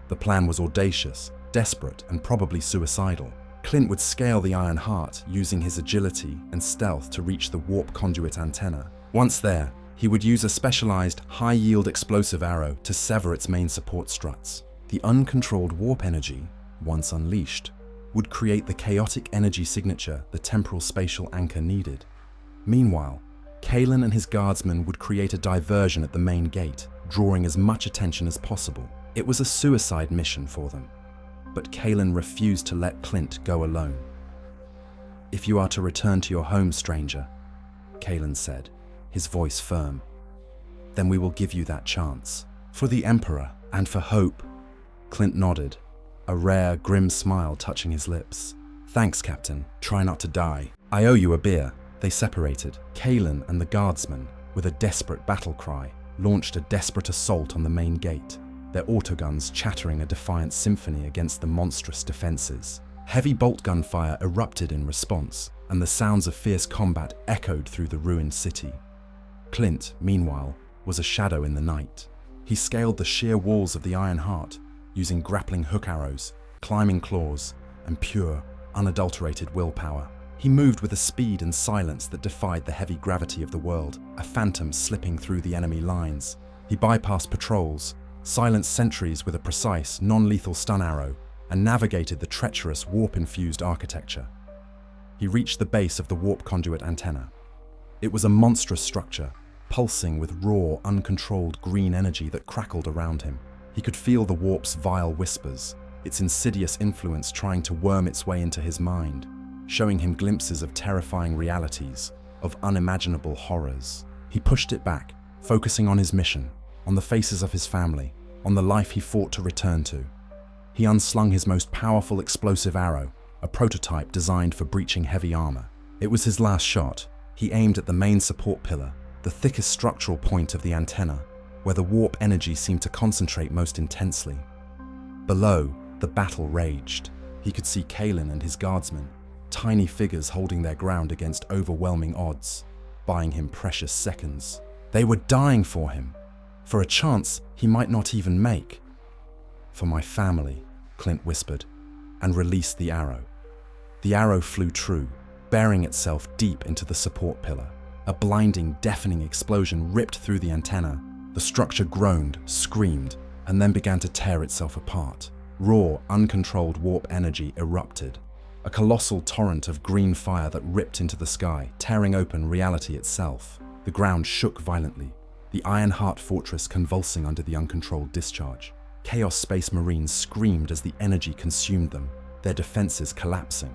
The plan was audacious, desperate, and probably suicidal. Clint would scale the Iron Heart using his agility and stealth to reach the warp conduit antenna. Once there, he would use a specialized, high-yield explosive arrow to sever its main support struts. The uncontrolled warp energy, once unleashed, would create the chaotic energy signature the temporal spatial anchor needed. Meanwhile, Kalen and his guardsmen would create a diversion at the main gate, drawing as much attention as possible. It was a suicide mission for them, but Kalen refused to let Clint go alone. "If you are to return to your home, stranger," Kalen said, his voice firm, "then we will give you that chance. For the Emperor and for hope." Clint nodded, a rare, grim smile touching his lips. "Thanks, Captain. Try not to die. I owe you a beer." They separated. Kalen and the guardsmen, with a desperate battle cry, launched a desperate assault on the main gate, their autoguns chattering a defiant symphony against the monstrous defenses. Heavy bolt gunfire erupted in response, and the sounds of fierce combat echoed through the ruined city. Clint, meanwhile, was a shadow in the night. He scaled the sheer walls of the Iron Heart, using grappling hook arrows, climbing claws, and pure, unadulterated willpower. He moved with a speed and silence that defied the heavy gravity of the world, a phantom slipping through the enemy lines. He bypassed patrols, silenced sentries with a precise, non-lethal stun arrow, and navigated the treacherous warp-infused architecture. He reached the base of the warp conduit antenna. It was a monstrous structure, pulsing with raw, uncontrolled green energy that crackled around him. He could feel the warp's vile whispers, its insidious influence trying to worm its way into his mind, showing him glimpses of terrifying realities, of unimaginable horrors. He pushed it back, focusing on his mission, on the faces of his family, on the life he fought to return to. He unslung his most powerful explosive arrow, a prototype designed for breaching heavy armor. It was his last shot. He aimed at the main support pillar, the thickest structural point of the antenna, where the warp energy seemed to concentrate most intensely. Below, the battle raged. He could see Kalen and his guardsmen, tiny figures holding their ground against overwhelming odds, buying him precious seconds. They were dying for him, for a chance he might not even make. "For my family," Clint whispered, and released the arrow. The arrow flew true, burying itself deep into the support pillar. A blinding, deafening explosion ripped through the antenna. The structure groaned, screamed, and then began to tear itself apart. Raw, uncontrolled warp energy erupted, a colossal torrent of green fire that ripped into the sky, tearing open reality itself. The ground shook violently, the Iron Heart fortress convulsing under the uncontrolled discharge. Chaos Space Marines screamed as the energy consumed them, their defenses collapsing.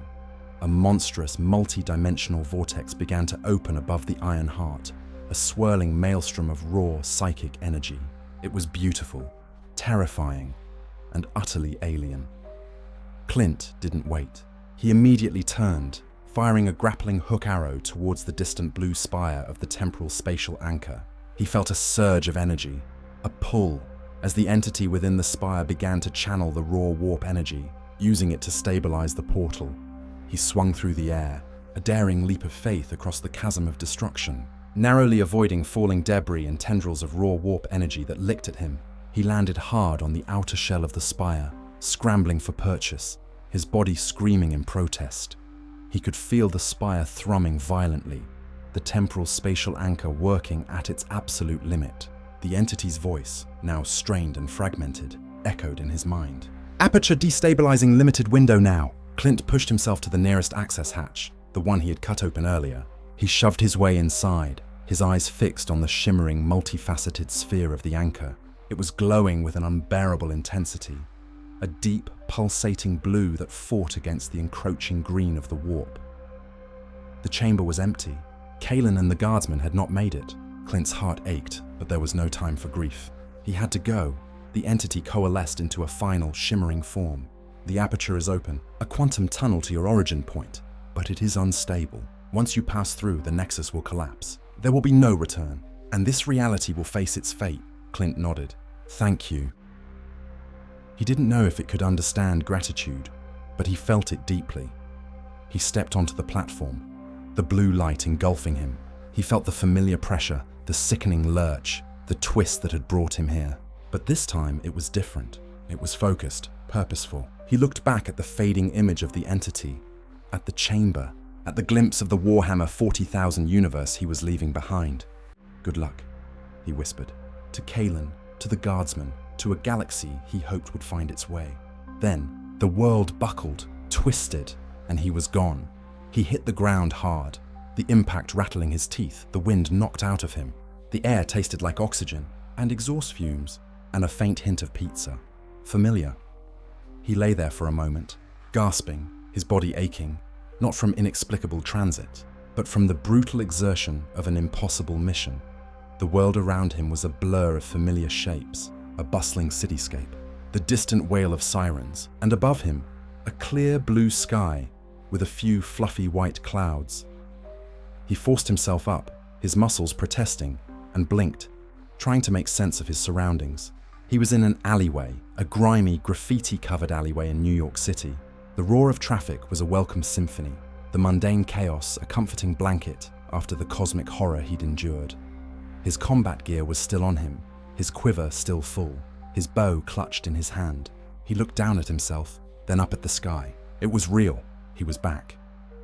A monstrous, multi-dimensional vortex began to open above the Iron Heart, a swirling maelstrom of raw, psychic energy. It was beautiful, terrifying, and utterly alien. Clint didn't wait. He immediately turned, firing a grappling hook arrow towards the distant blue spire of the temporal spatial anchor. He felt a surge of energy, a pull, as the entity within the spire began to channel the raw warp energy, using it to stabilize the portal. He swung through the air, a daring leap of faith across the chasm of destruction. Narrowly avoiding falling debris and tendrils of raw warp energy that licked at him, he landed hard on the outer shell of the spire, scrambling for purchase, his body screaming in protest. He could feel the spire thrumming violently, the temporal spatial anchor working at its absolute limit. The entity's voice, now strained and fragmented, echoed in his mind. "Aperture destabilizing limited window now." Clint pushed himself to the nearest access hatch, the one he had cut open earlier. He shoved his way inside, his eyes fixed on the shimmering, multifaceted sphere of the anchor. It was glowing with an unbearable intensity, a deep, pulsating blue that fought against the encroaching green of the warp. The chamber was empty. Kalen and the guardsmen had not made it. Clint's heart ached, but there was no time for grief. He had to go. The entity coalesced into a final, shimmering form. The aperture is open, a quantum tunnel to your origin point, but it is unstable. Once you pass through, the nexus will collapse. There will be no return, and this reality will face its fate. Clint nodded. Thank you. He didn't know if it could understand gratitude, but he felt it deeply. He stepped onto the platform, the blue light engulfing him. He felt the familiar pressure, the sickening lurch, the twist that had brought him here. But this time it was different. It was focused, purposeful. He looked back at the fading image of the entity, at the chamber, at the glimpse of the Warhammer 40,000 universe he was leaving behind. Good luck, he whispered, to Kalen, to the guardsmen, to a galaxy he hoped would find its way. Then, the world buckled, twisted, and he was gone. He hit the ground hard, the impact rattling his teeth, the wind knocked out of him. The air tasted like oxygen, and exhaust fumes, and a faint hint of pizza. Familiar. He lay there for a moment, gasping, his body aching, not from inexplicable transit, but from the brutal exertion of an impossible mission. The world around him was a blur of familiar shapes, a bustling cityscape, the distant wail of sirens, and above him, a clear blue sky with a few fluffy white clouds. He forced himself up, his muscles protesting, and blinked, trying to make sense of his surroundings. He was in an alleyway, a grimy, graffiti-covered alleyway in New York City. The roar of traffic was a welcome symphony, the mundane chaos a comforting blanket after the cosmic horror he'd endured. His combat gear was still on him, his quiver still full, his bow clutched in his hand. He looked down at himself, then up at the sky. It was real. He was back.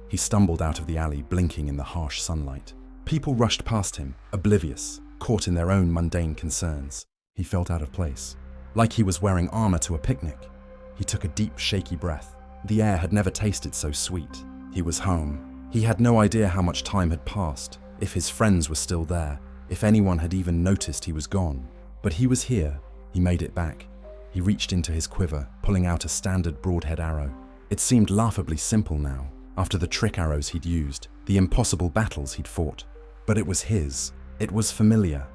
He stumbled out of the alley, blinking in the harsh sunlight. People rushed past him, oblivious, caught in their own mundane concerns. He felt out of place, like he was wearing armor to a picnic. He took a deep, shaky breath. The air had never tasted so sweet. He was home. He had no idea how much time had passed, if his friends were still there, if anyone had even noticed he was gone. But he was here. He made it back. He reached into his quiver, pulling out a standard broadhead arrow. It seemed laughably simple now, after the trick arrows he'd used, the impossible battles he'd fought. But it was his. It was familiar.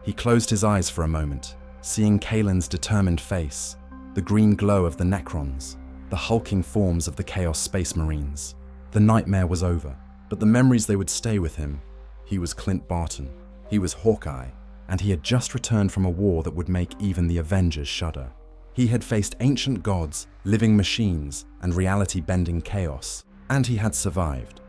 He closed his eyes for a moment, seeing Kalen's determined face, the green glow of the Necrons, the hulking forms of the Chaos Space Marines. The nightmare was over, but the memories they would stay with him. He was Clint Barton. He was Hawkeye, and he had just returned from a war that would make even the Avengers shudder. He had faced ancient gods, living machines, and reality-bending chaos, and he had survived.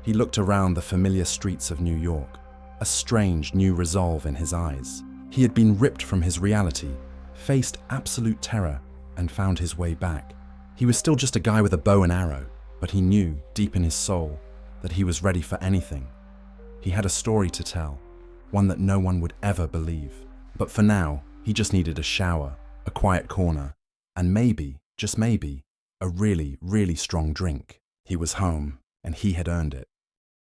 He looked around the familiar streets of New York, a strange new resolve in his eyes. He had been ripped from his reality, faced absolute terror, and found his way back. He was still just a guy with a bow and arrow, but he knew, deep in his soul, that he was ready for anything. He had a story to tell, one that no one would ever believe. But for now, he just needed a shower, a quiet corner, and maybe, just maybe, a really, really strong drink. He was home, and he had earned it.